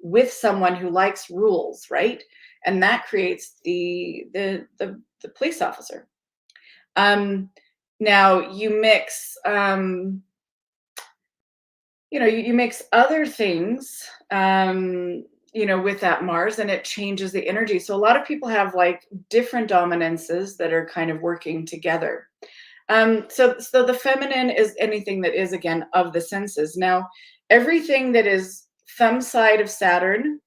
Speaker 1: with someone who likes rules, right? And that creates the police officer. Now you mix you mix other things with that Mars, and it changes the energy. So a lot of people have like different dominances that are kind of working together. So the feminine is anything that is, again, of the senses. Now, everything that is thumb side of Saturn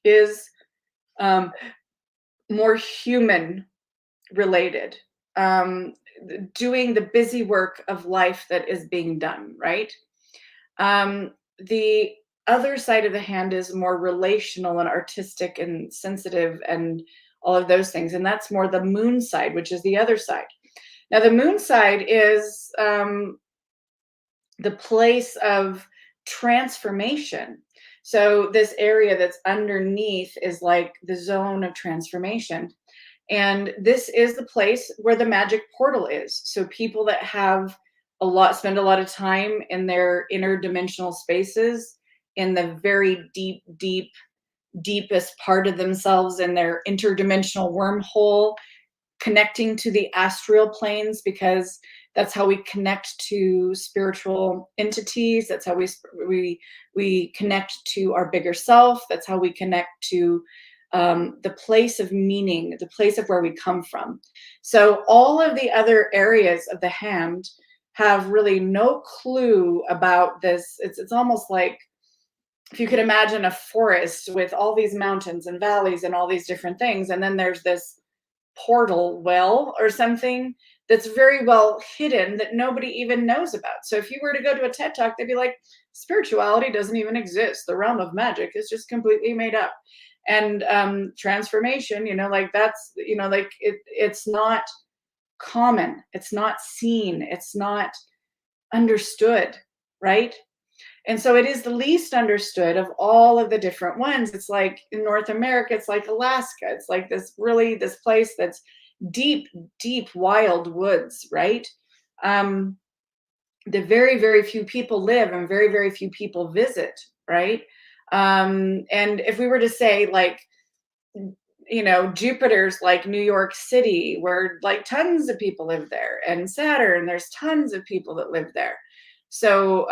Speaker 1: is um, more human related, doing the busy work of life that is being done, right? The other side of the hand is more relational and artistic and sensitive and all of those things. And that's more the moon side, which is the other side. Now, the moon side is the place of transformation. So this area that's underneath is like the zone of transformation. And this is the place where the magic portal is. So people that have spend a lot of time in their interdimensional spaces, in the very deepest part of themselves, in their interdimensional wormhole, connecting to the astral planes, because that's how we connect to spiritual entities. That's how we connect to our bigger self. That's how we connect to the place of meaning, the place of where we come from. So all of the other areas of the hand have really no clue about this. It's almost like if you could imagine a forest with all these mountains and valleys and all these different things, and then there's this portal well or something that's very well hidden that nobody even knows about. So if you were to go to a TED Talk, they'd be like, spirituality doesn't even exist. The realm of magic is just completely made up. And transformation, like that's, like it's not common. It's not seen. It's not understood, right? And so it is the least understood of all of the different ones. It's like in North America, it's like Alaska. It's like this place that's deep, deep, wild woods, right? The very, very few people live and very, very few people visit, right? And if we were to say like, Jupiter's like New York City, where like tons of people live there, and Saturn, there's tons of people that live there. So,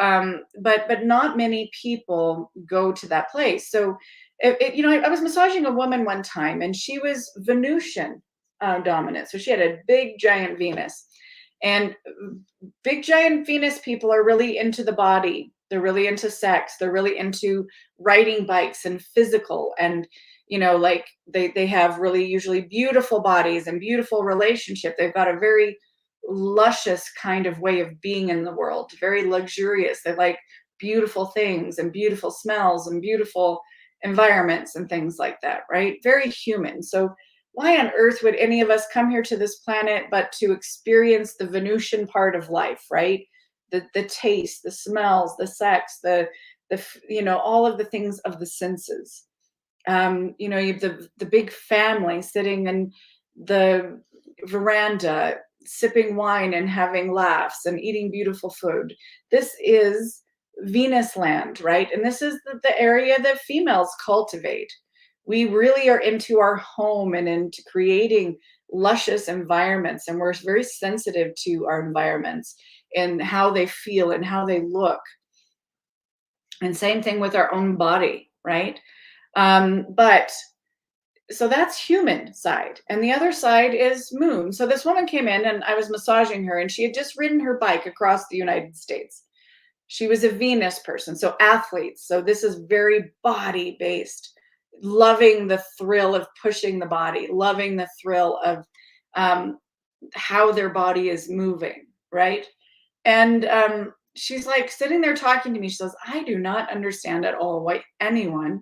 Speaker 1: but not many people go to that place. So, I was massaging a woman one time, and she was Venusian dominant. So she had a big giant Venus, and big giant Venus people are really into the body. They're really into sex. They're really into riding bikes and physical, and like they have really usually beautiful bodies and beautiful relationship. They've got a very luscious kind of way of being in the world, very luxurious. They like beautiful things and beautiful smells and beautiful environments and things like that, right? Very human. So why on earth would any of us come here to this planet but to experience the Venusian part of life, right? The taste, the smells, the sex, the all of the things of the senses. You have the big family sitting in the veranda, sipping wine and having laughs and eating beautiful food. This is Venus land, right? And this is the area that females cultivate. We really are into our home and into creating luscious environments, and we're very sensitive to our environments and how they feel and how they look. And same thing with our own body, right? But So that's human side. And the other side is moon. So this woman came in and I was massaging her and she had just ridden her bike across the United States. She was a Venus person, so athletes. So this is very body based, loving the thrill of pushing the body, loving the thrill of um, how their body is moving, right? And she's like sitting there talking to me. She says, I do not understand at all why anyone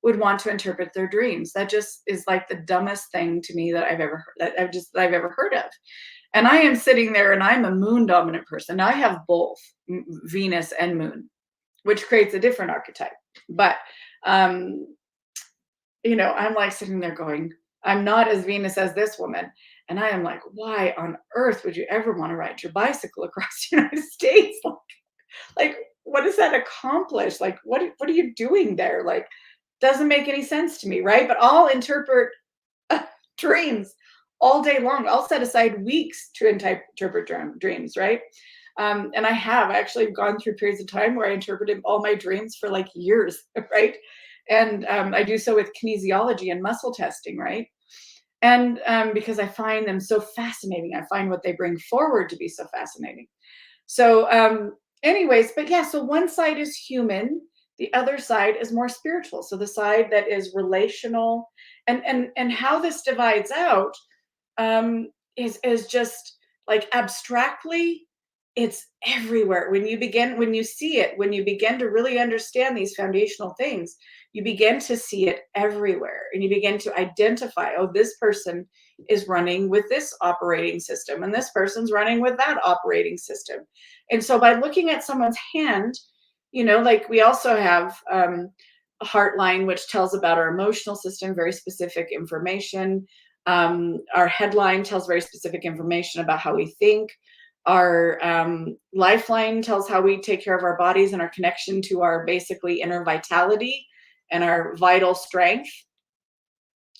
Speaker 1: would want to interpret their dreams. That just is like the dumbest thing to me that I've ever heard, that I've ever heard of. And I am sitting there and I'm a moon dominant person. I have both Venus and moon, which creates a different archetype. But um, I'm like sitting there going, I'm not as Venus as this woman. And I am like, why on earth would you ever want to ride your bicycle across the United States? Like, what does that accomplish? Like, what are you doing there? Like, doesn't make any sense to me, right? But I'll interpret dreams all day long. I'll set aside weeks to interpret dreams, right? And I have actually gone through periods of time where I interpreted all my dreams for like years, right? And I do so with kinesiology and muscle testing, right? And because I find them so fascinating, I find what they bring forward to be so fascinating. So, anyways, but yeah, so one side is human, the other side is more spiritual. So the side that is relational, and how this divides out is just like abstractly, it's everywhere. When you see it, when you begin to really understand these foundational things, you begin to see it everywhere and you begin to identify, oh, this person is running with this operating system and this person's running with that operating system. And so by looking at someone's hand, like we also have a heart line, which tells about our emotional system, very specific information. Our headline tells very specific information about how we think. Our lifeline tells how we take care of our bodies and our connection to our basically inner vitality and our vital strength.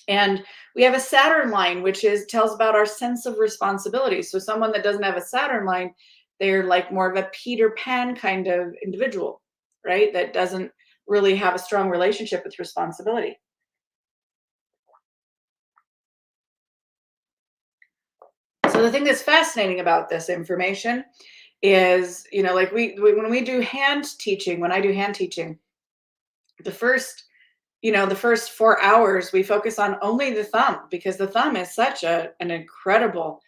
Speaker 1: And we have a Saturn line, which tells about our sense of responsibility. So someone that doesn't have a Saturn line, they're like more of a Peter Pan kind of individual, right? That doesn't really have a strong relationship with responsibility. So the thing that's fascinating about this information is, like when we do hand teaching, when I do hand teaching, the first 4 hours we focus on only the thumb, because the thumb is such an incredible,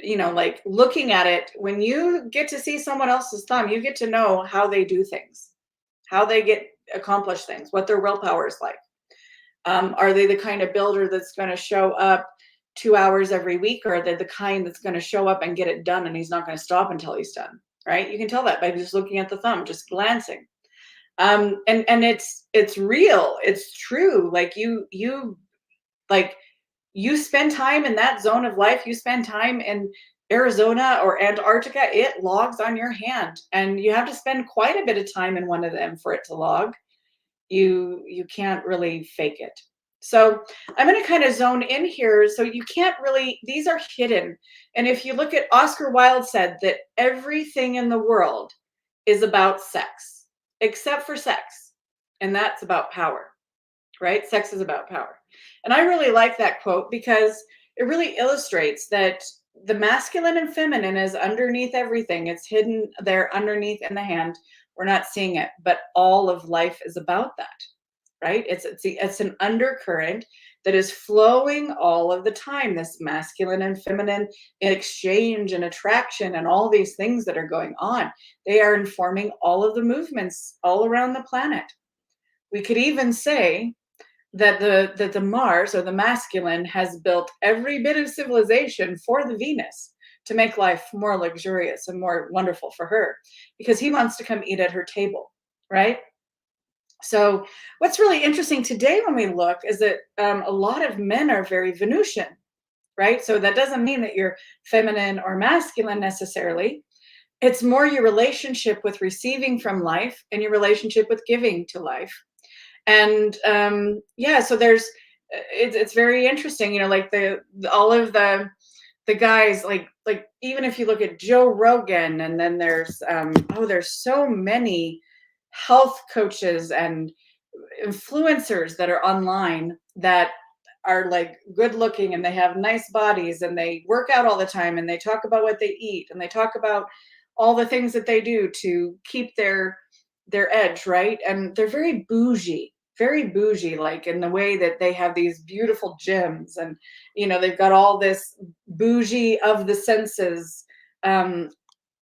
Speaker 1: like looking at it, when you get to see someone else's thumb, you get to know how they do things, how they accomplish things, what their willpower is like. Are they the kind of builder that's going to show up 2 hours every week, or are they the kind that's going to show up and get it done and he's not going to stop until he's done, right? You can tell that by just looking at the thumb, just glancing. And it's real, it's true. Like you spend time in that zone of life, you spend time in Arizona or Antarctica, it logs on your hand, and you have to spend quite a bit of time in one of them for it to log. You can't really fake it. So I'm going to kind of zone in here. So you can't really, these are hidden. And if you look at, Oscar Wilde said that everything in the world is about sex, except for sex. And that's about power, right? Sex is about power. And I really like that quote because it really illustrates that the masculine and feminine is underneath everything. It's hidden there underneath in the hand. We're not seeing it, but all of life is about that, right? It's an undercurrent that is flowing all of the time, this masculine and feminine exchange and attraction and all these things that are going on. They are informing all of the movements all around the planet. We could even say that the Mars, or the masculine, has built every bit of civilization for the Venus to make life more luxurious and more wonderful for her, because he wants to come eat at her table, right? So what's really interesting today when we look is that a lot of men are very Venusian, right? So that doesn't mean that you're feminine or masculine necessarily. It's more your relationship with receiving from life and your relationship with giving to life. And so it's very interesting, like all of the guys, like even if you look at Joe Rogan, and then there's so many health coaches and influencers that are online that are like good looking and they have nice bodies and they work out all the time and they talk about what they eat and they talk about all the things that they do to keep their edge, right? And they're very bougie, like in the way that they have these beautiful gyms and they've got all this bougie of the senses um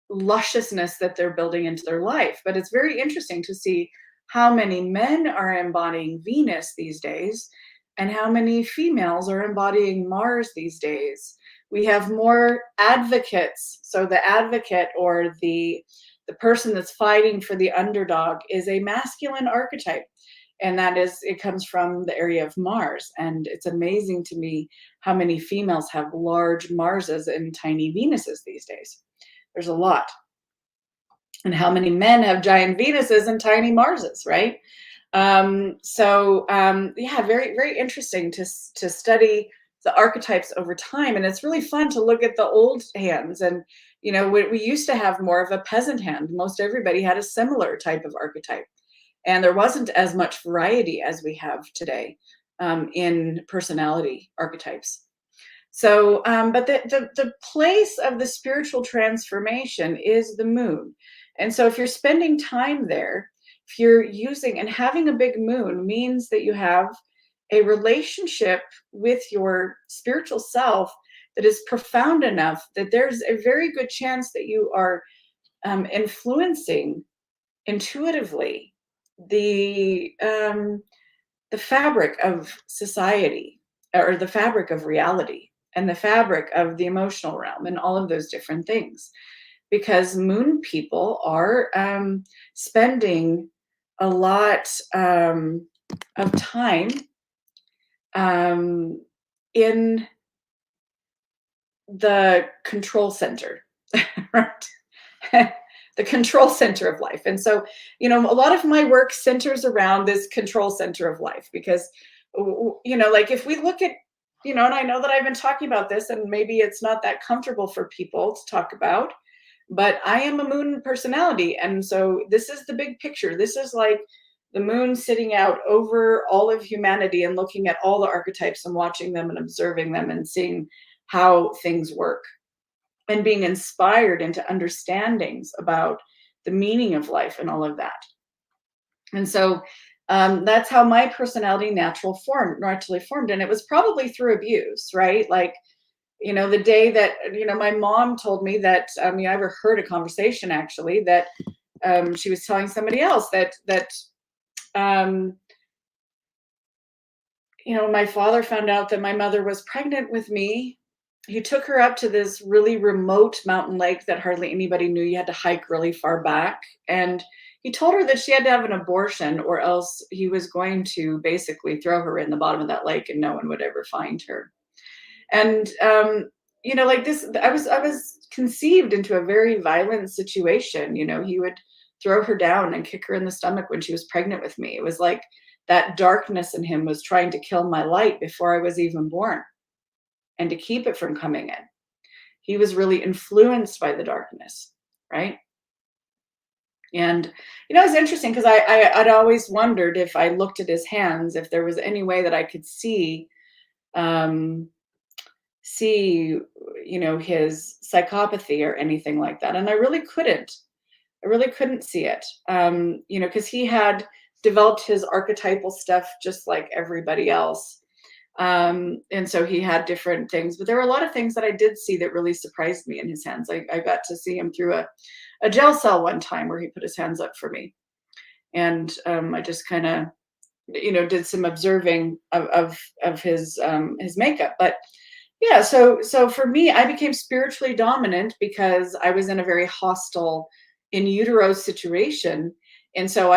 Speaker 1: lusciousness that they're building into their life. But it's very interesting to see how many men are embodying Venus these days and how many females are embodying Mars these days. We have more advocates. So the advocate, or the person that's fighting for the underdog, is a masculine archetype. And it comes from the area of Mars. And it's amazing to me how many females have large Marses and tiny Venuses these days. There's a lot. And how many men have giant Venuses and tiny Marses, right? Yeah, very, very interesting to study the archetypes over time. And it's really fun to look at the old hands. And, we used to have more of a peasant hand. Most everybody had a similar type of archetype. And there wasn't as much variety as we have today in personality archetypes. So, but the place of the spiritual transformation is the moon. And so if you're spending time there, if you're using and having a big moon means that you have a relationship with your spiritual self that is profound enough that there's a very good chance that you are influencing intuitively the fabric of society, or the fabric of reality, and the fabric of the emotional realm, and all of those different things. Because moon people are spending a lot of time in the control center, right? The control center of life. And so, a lot of my work centers around this control center of life because, like if we look at, and I know that I've been talking about this and maybe it's not that comfortable for people to talk about, but I am a moon personality. And so this is the big picture. This is like the moon sitting out over all of humanity and looking at all the archetypes and watching them and observing them and seeing how things work and being inspired into understandings about the meaning of life and all of that. And so that's how my personality naturally formed. And it was probably through abuse, right? Like, the day that, my mom told me that, I ever heard a conversation actually that she was telling somebody else that my father found out that my mother was pregnant with me. He took her up to this really remote mountain lake that hardly anybody knew. You had to hike really far back. And he told her that she had to have an abortion or else he was going to basically throw her in the bottom of that lake and no one would ever find her. And, like this, I was conceived into a very violent situation. He would throw her down and kick her in the stomach when she was pregnant with me. It was like that darkness in him was trying to kill my light before I was even born, and to keep it from coming in. He was really influenced by the darkness, right? And, it's interesting because I'd always wondered, if I looked at his hands, if there was any way that I could see, his psychopathy or anything like that. And I really couldn't. See it, because he had developed his archetypal stuff just like everybody else. And so he had different things, but there were a lot of things that I did see that really surprised me in his hands. I got to see him through a jail cell one time where he put his hands up for me. And I just kind of, did some observing of his makeup. But yeah, so for me, I became spiritually dominant because I was in a very hostile in utero situation. And so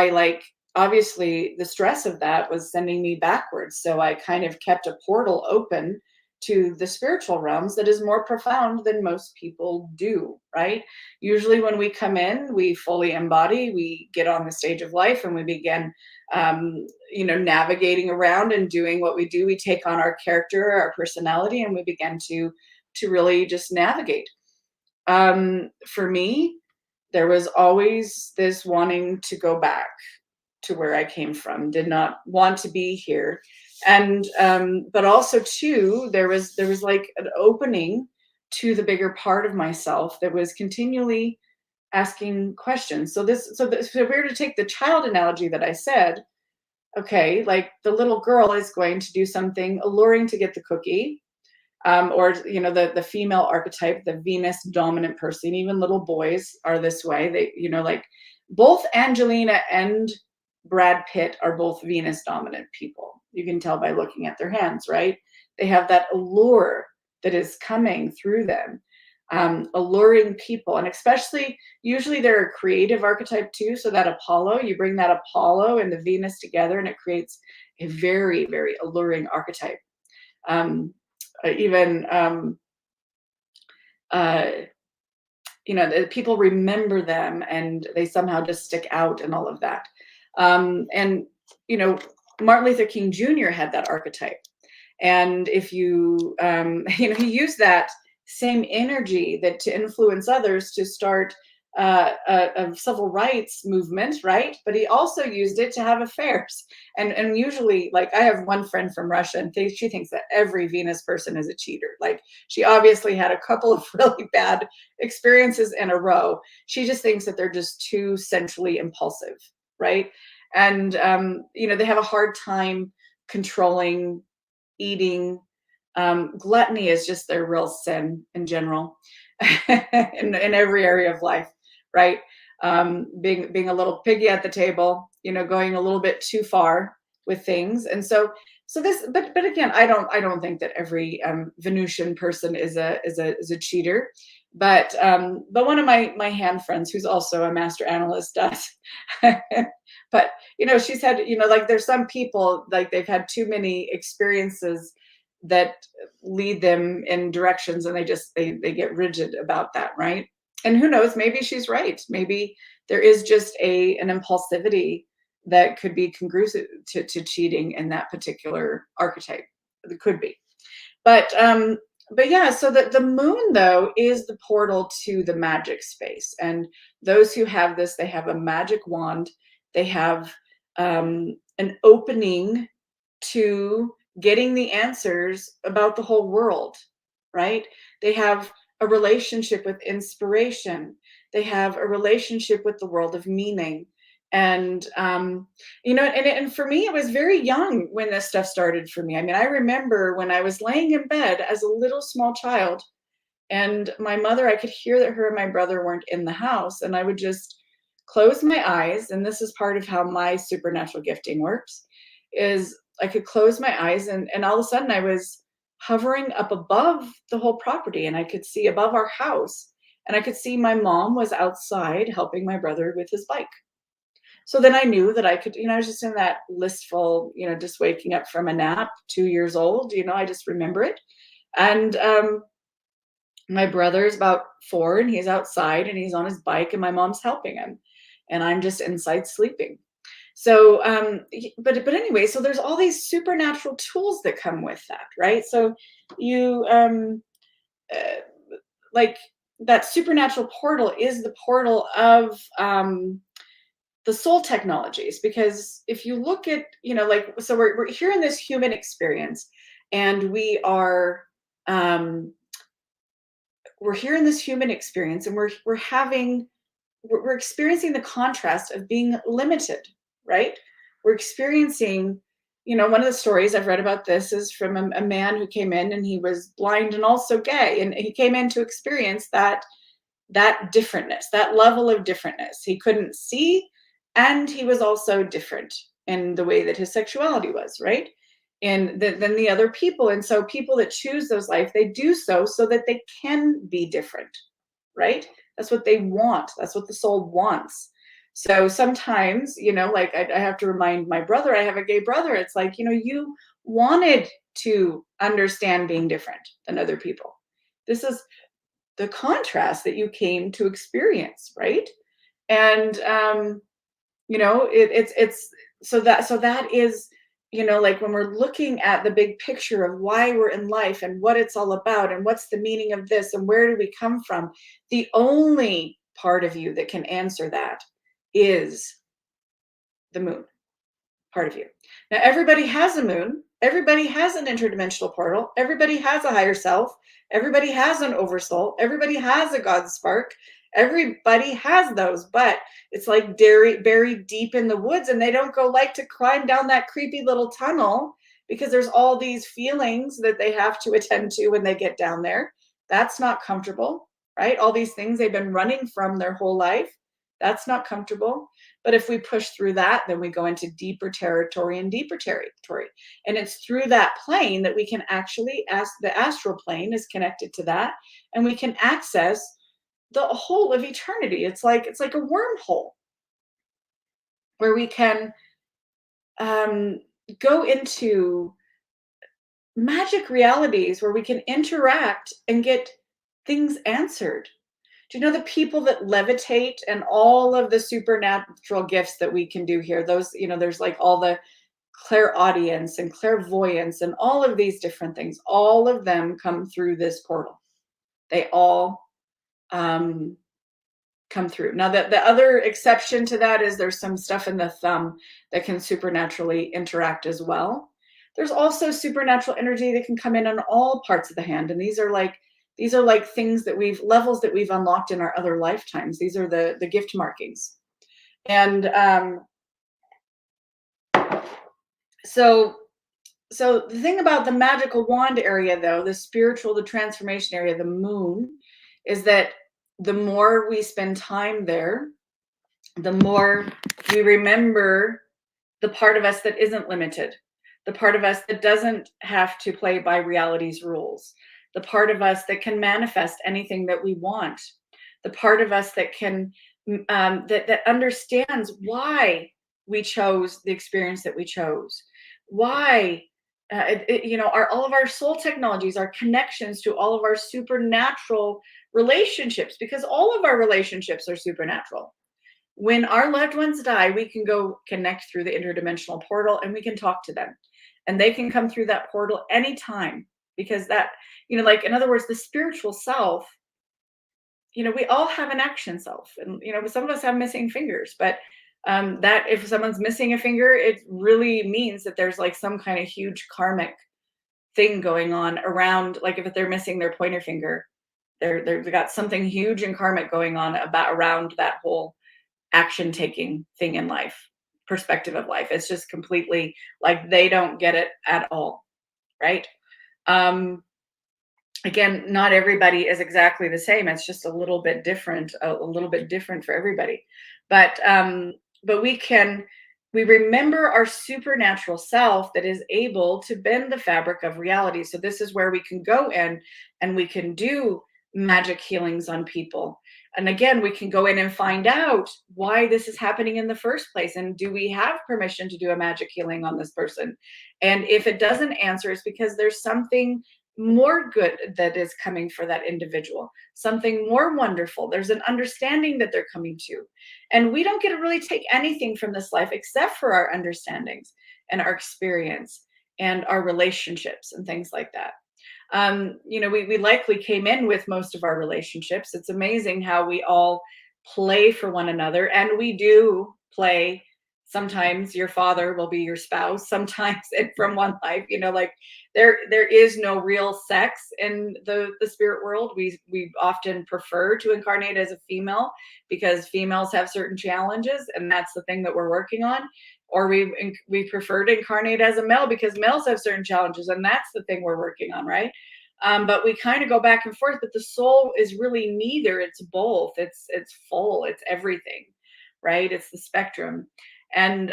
Speaker 1: obviously the stress of that was sending me backwards. So I kind of kept a portal open to the spiritual realms that is more profound than most people do, right? Usually when we come in, we fully embody, we get on the stage of life and we begin, navigating around and doing what we do. We take on our character, our personality, and we begin to really just navigate. For me, there was always this wanting to go back to where I came from, did not want to be here. And but also too, there was like an opening to the bigger part of myself that was continually asking questions. So if we were to take the child analogy that I said, okay, like the little girl is going to do something alluring to get the cookie, or the female archetype, the Venus dominant person. Even little boys are this way. They, like both Angelina and Brad Pitt are both Venus dominant people. You can tell by looking at their hands, right? They have that allure that is coming through them, alluring people. And especially, usually they're a creative archetype too. So that Apollo, you bring that Apollo and the Venus together, and it creates a very, very alluring archetype. Um, even uh, people remember them, and they somehow just stick out and all of that. And Martin Luther King Jr. had that archetype, and if you he used that same energy that to influence others to start a civil rights movement, right? But he also used it to have affairs. And usually, like, I have one friend from Russia, and she thinks that every Venus person is a cheater. Like, she obviously had a couple of really bad experiences in a row. She just thinks that they're just too centrally impulsive, right? And they have a hard time controlling eating. Gluttony is just their real sin in general, in every area of life, right? Being a little piggy at the table, going a little bit too far with things. And so this, but again, I don't think that every Venusian person is a cheater. But one of my hand friends, who's also a master analyst, does. But she's had, like, there's some people, like, they've had too many experiences that lead them in directions, and they get rigid about that, right? And who knows, maybe she's right. Maybe there is just an impulsivity that could be congruent to cheating in that particular archetype. It could be. But yeah, so the moon, though, is the portal to the magic space. And those who have this, they have a magic wand. They have an opening to getting the answers about the whole world, right? They have a relationship with inspiration. They have a relationship with the world of meaning. And and for me, it was very young when this stuff started for me. I mean, I remember when I was laying in bed as a little small child, and my mother, I could hear that her and my brother weren't in the house, and I would just close my eyes. And this is part of how my supernatural gifting works, is I could close my eyes, and all of a sudden I was hovering up above the whole property, and I could see above our house, and I could see my mom was outside helping my brother with his bike. So then I knew that I could, I was just in that blissful, just waking up from a nap, 2 years old, I just remember it. And my brother is about 4, and he's outside and he's on his bike, and my mom's helping him. And I'm just inside sleeping. So, but anyway, so there's all these supernatural tools that come with that, right? So you, like, that supernatural portal is the portal of the soul technologies. Because if you look at, like, so we're here in this human experience, and we're here in this human experience, and we're experiencing the contrast of being limited, right? We're experiencing, one of the stories I've read about this is from a man who came in, and he was blind and also gay, and he came in to experience that differentness, that level of differentness. He couldn't see, and he was also different in the way that his sexuality was, right? And than the other people. And so people that choose those life, they do so that they can be different, right? That's what they want. That's what the soul wants. So sometimes, like, I have to remind my brother, I have a gay brother. It's like, you wanted to understand being different than other people. This is the contrast that you came to experience, right? And it's so that is, like, when we're looking at the big picture of why we're in life and what it's all about and what's the meaning of this and where do we come from, the only part of you that can answer that is the moon part of you. Now, everybody has a moon,
Speaker 2: Everybody has an interdimensional portal. Everybody has a higher self. Everybody has an oversoul. Everybody has a God spark. Everybody has those, but it's like buried deep in the woods, and they don't go like to climb down that creepy little tunnel because there's all these feelings that they have to attend to when they get down there. That's not comfortable, right? All these things they've been running from their whole life. That's not comfortable. But if we push through that, then we go into deeper territory and deeper territory. And it's through that plane that we can actually ask, the astral plane is connected to that, and we can access the whole of eternity. It's like a wormhole where we can go into magic realities where we can interact and get things answered. Do you know the people that levitate and all of the supernatural gifts that we can do here? Those, there's like all the clairaudience and clairvoyance and all of these different things. All of them come through this portal. They all come through. Now, the other exception to that is there's some stuff in the thumb that can supernaturally interact as well. There's also supernatural energy that can come in on all parts of the hand, and these are like things that levels that we've unlocked in our other lifetimes. These are the gift markings. And so the thing about the magical wand area, though, the spiritual, the transformation area, the moon, is that the more we spend time there, the more we remember the part of us that isn't limited, the part of us that doesn't have to play by reality's rules, the part of us that can manifest anything that we want, the part of us that can that understands why we chose the experience that we chose, why all of our soul technologies, our connections to all of our supernatural relationships, because all of our relationships are supernatural. When our loved ones die, we can go connect through the interdimensional portal and we can talk to them, and they can come through that portal anytime, because that, like, in other words, the spiritual self, we all have an action self, and some of us have missing fingers, but that if someone's missing a finger, it really means that there's like some kind of huge karmic thing going on around, like if they're missing their pointer finger, they've got something huge and karmic going on around that whole action taking thing in life, perspective of life. It's just completely like they don't get it at all, right? Again, not everybody is exactly the same. It's just a little bit different, a little bit different for everybody. But we remember our supernatural self that is able to bend the fabric of reality. So this is where we can go in and we can do magic healings on people. And again, we can go in and find out why this is happening in the first place. And do we have permission to do a magic healing on this person? And if it doesn't answer, it's because there's something more good that is coming for that individual, something more wonderful. There's an understanding that they're coming to. And we don't get to really take anything from this life except for our understandings and our experience and our relationships and things like that. We likely came in with most of our relationships. It's amazing how we all play for one another, and we do play. Sometimes your father will be your spouse, sometimes and from one life, like there is no real sex in the spirit world. We often prefer to incarnate as a female because females have certain challenges, and that's the thing that we're working on. Or we prefer to incarnate as a male because males have certain challenges, and that's the thing we're working on, right? But we kind of go back and forth. But the soul is really neither. It's both. It's full. It's everything, right? It's the spectrum. And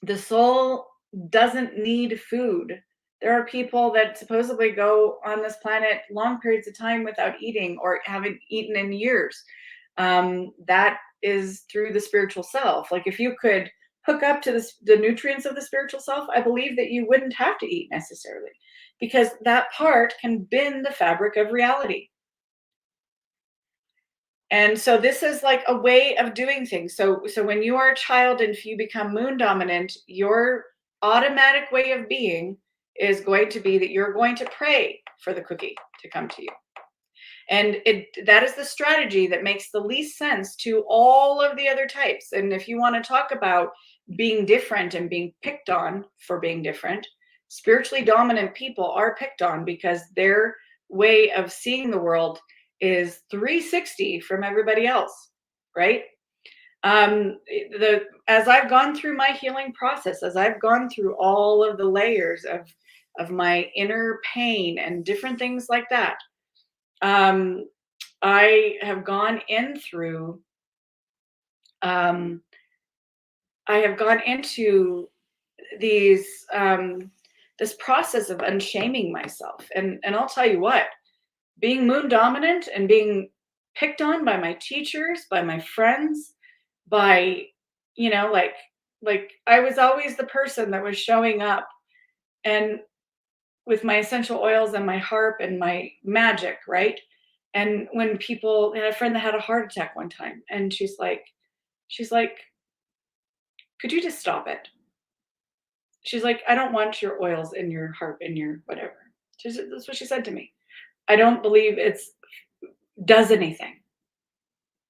Speaker 2: the soul doesn't need food. There are people that supposedly go on this planet long periods of time without eating or haven't eaten in years. That is through the spiritual self. Like if you could hook up to the nutrients of the spiritual self, I believe that you wouldn't have to eat necessarily, because that part can bend the fabric of reality. And so this is like a way of doing things. So when you are a child and if you become moon dominant, your automatic way of being is going to be that you're going to pray for the cookie to come to you. And that is the strategy that makes the least sense to all of the other types. And if you want to talk about being different and being picked on for being different. Spiritually dominant people are picked on because their way of seeing the world is 360 from everybody else, right? The As I've gone through my healing process, as I've gone through all of the layers of my inner pain and different things like that, um, I have gone in through um, I have gone into these this process of unshaming myself. And I'll tell you what, being moon dominant and being picked on by my teachers, by my friends, by, you know, like I was always the person that was showing up and with my essential oils and my harp and my magic, right? And when people, and a friend that had a heart attack one time, and she's like, could you just stop it? She's like, I don't want your oils and your harp and your whatever. That's what she said to me. I don't believe it's does anything.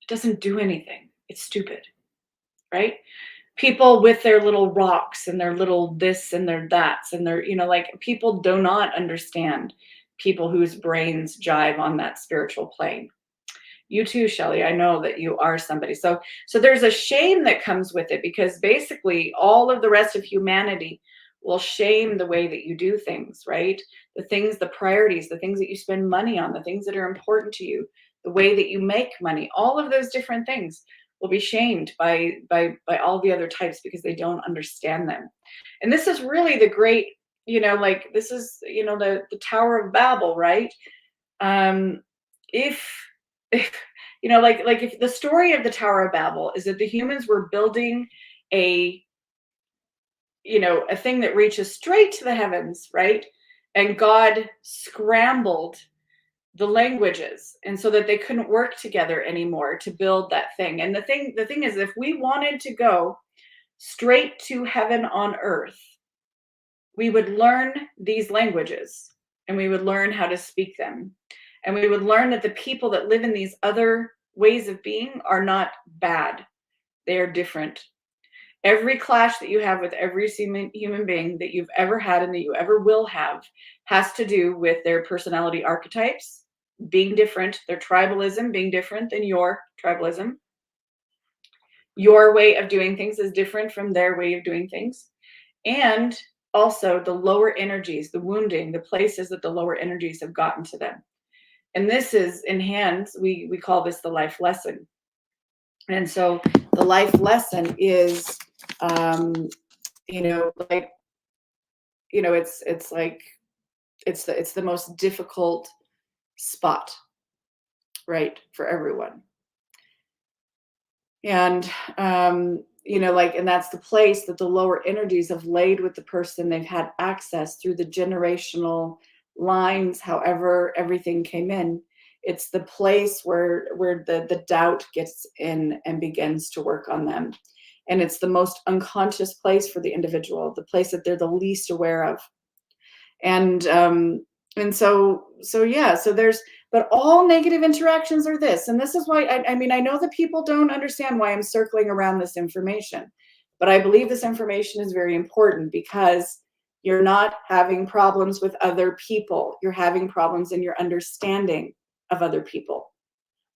Speaker 2: It doesn't do anything. It's stupid, right? People with their little rocks and their little this and their that's and their, like people do not understand people whose brains jive on that spiritual plane. You too, Shelley. I know that you are somebody. So there's a shame that comes with it because basically all of the rest of humanity will shame the way that you do things, right? The things, the priorities, the things that you spend money on, the things that are important to you, the way that you make money, all of those different things will be shamed by all the other types because they don't understand them. And this is really the great, like this is, the Tower of Babel, right? Um, if if like if the story of the Tower of Babel is that the humans were building a a thing that reaches straight to the heavens, right? And God scrambled the languages and so that they couldn't work together anymore to build that thing. And the thing is, if we wanted to go straight to heaven on earth, we would learn these languages and we would learn how to speak them. And we would learn that the people that live in these other ways of being are not bad. They are different. Every clash that you have with every human being that you've ever had and that you ever will have has to do with their personality archetypes being different, their tribalism being different than your tribalism. Your way of doing things is different from their way of doing things. And also the lower energies, the wounding, the places that the lower energies have gotten to them. And this is in hands, we call this the life lesson. And so the life lesson is, like, it's like, it's the most difficult spot, right, for everyone. And, and that's the place that the lower energies have laid with the person. They've had access through the generational lines, however everything came in. It's the place where the doubt gets in and begins to work on them. And it's the most unconscious place for the individual, the place that they're the least aware of. And there's, but all negative interactions are this. And this is why, I know that people don't understand why I'm circling around this information, but I believe this information is very important because you're not having problems with other people. You're having problems in your understanding of other people.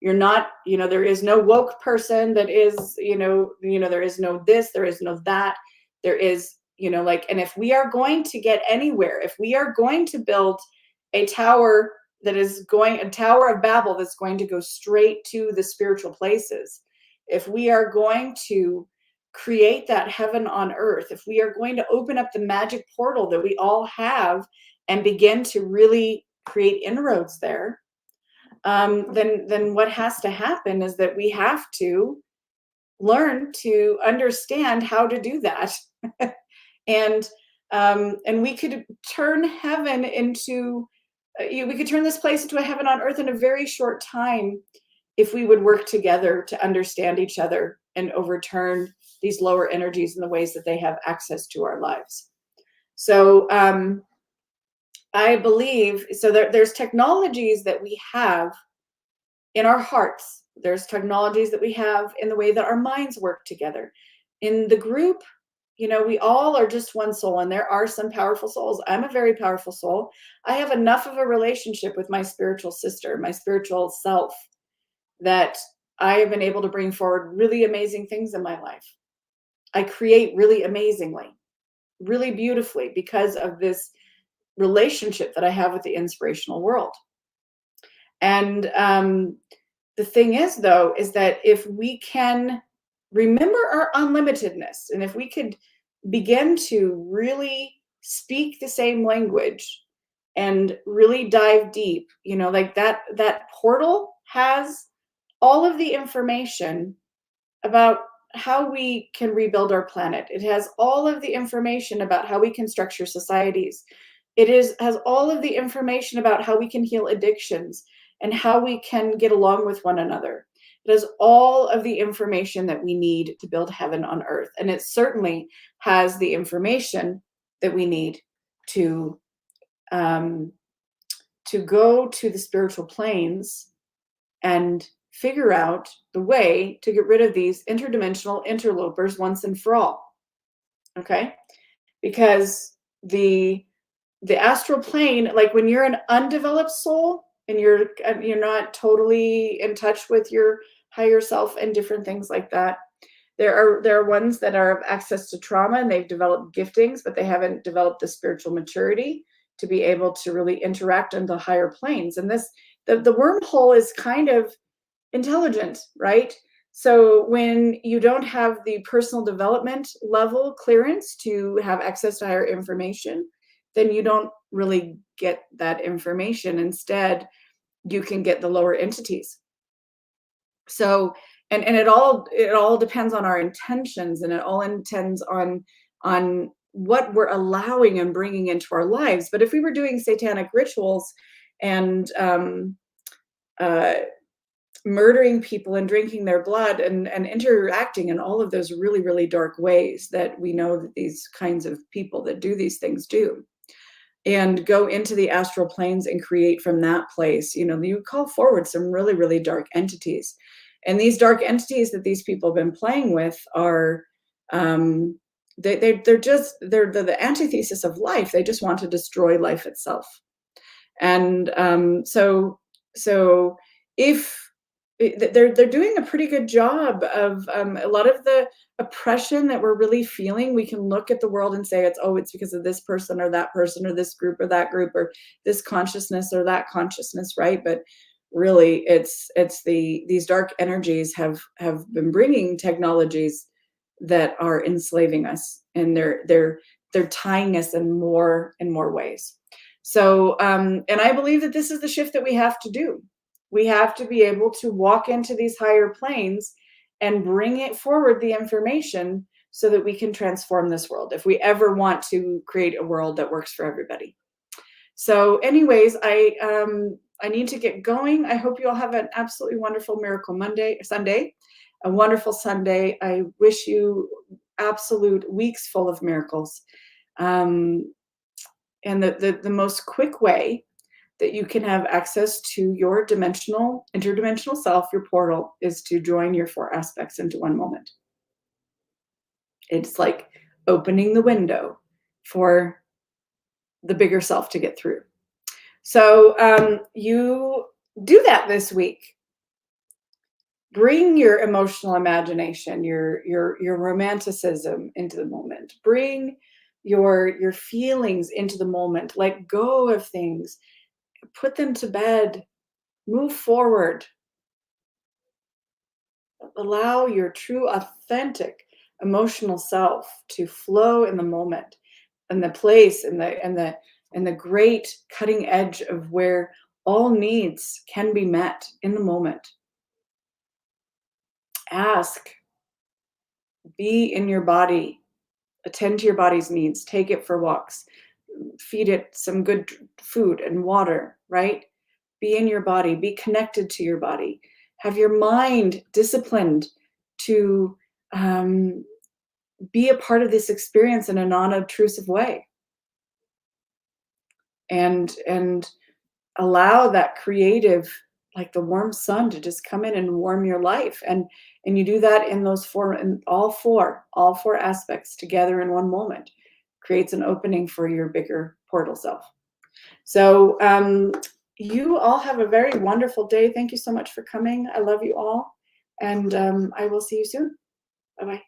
Speaker 2: You're not, there is no woke person that is, there is no this, there is no that. There is, and if we are going to get anywhere, if we are going to build a tower a Tower of Babel that's going to go straight to the spiritual places, if we are going to create that heaven on earth, if we are going to open up the magic portal that we all have and begin to really create inroads there, then what has to happen is that we have to learn to understand how to do that. And we could turn heaven into we could turn this place into a heaven on earth in a very short time if we would work together to understand each other and overturn these lower energies in the ways that they have access to our lives. So I believe, there's technologies that we have in our hearts. There's technologies that we have in the way that our minds work together. In the group,
Speaker 1: we all are just one soul, and there are some powerful souls. I'm a very powerful soul. I have enough of a relationship with my spiritual sister, my spiritual self, that I have been able to bring forward really amazing things in my life. I create really amazingly, really beautifully, because of this relationship that I have with the inspirational world. And the thing is, though, is that if we can remember our unlimitedness, and if we could begin to really speak the same language and really dive deep, like that portal has all of the information about how we can rebuild our planet. It has all of the information about how we can structure societies. Has all of the information about how we can heal addictions and how we can get along with one another. It has all of the information that we need to build heaven on earth. And it certainly has the information that we need to go to the spiritual planes and figure out the way to get rid of these interdimensional interlopers once and for all. Okay? Because the astral plane, like when you're an undeveloped soul and you're not totally in touch with your higher self and different things like that, there are ones that have access to trauma and they've developed giftings, but they haven't developed the spiritual maturity to be able to really interact on the higher planes. And the wormhole is kind of intelligent, right? So when you don't have the personal development level clearance to have access to higher information, then you don't really get that information. Instead, you can get the lower entities. So, and it all depends on our intentions, and it all intends on what we're allowing and bringing into our lives. But if we were doing satanic rituals and murdering people and drinking their blood and interacting in all of those really, really dark ways that we know that these kinds of people that do these things do, and go into the astral planes and create from that place, you call forward some really, really dark entities. And these dark entities that these people have been playing with are they're the antithesis of life. They just want to destroy life itself. And so if they're doing a pretty good job of a lot of the oppression that we're really feeling, we can look at the world and say it's because of this person or this group or that group or this consciousness or that consciousness, right? But really it's these dark energies have been bringing technologies that are enslaving us, and they're tying us in more and more ways. So and I believe that this is the shift that we have to do. We have to be able to walk into these higher planes and bring it forward, the information, so that we can transform this world if we ever want to create a world that works for everybody. So anyways, I need to get going. I hope you all have an absolutely wonderful Miracle Sunday, a wonderful Sunday. I wish you absolute weeks full of miracles. And the most quick way that you can have access to your interdimensional self, your portal, is to join your 4 aspects into one moment. It's like opening the window for the bigger self to get through. So you do that this week. Bring your emotional imagination, your romanticism into the moment. Bring your feelings into the moment. Let go of things. Put them to bed, move forward. Allow your true, authentic emotional self to flow in the moment, and the place, and the great cutting edge of where all needs can be met in the moment. Ask, be in your body, attend to your body's needs, take it for walks, feed it some good food and water, right? Be in your body, be connected to your body, have your mind disciplined to be a part of this experience in a non-obtrusive way, and allow that creative like the warm sun to just come in and warm your life. And you do that in those four, in all four aspects together in one moment, creates an opening for your bigger portal self. So you all have a very wonderful day. Thank you so much for coming. I love you all. And I will see you soon. Bye-bye.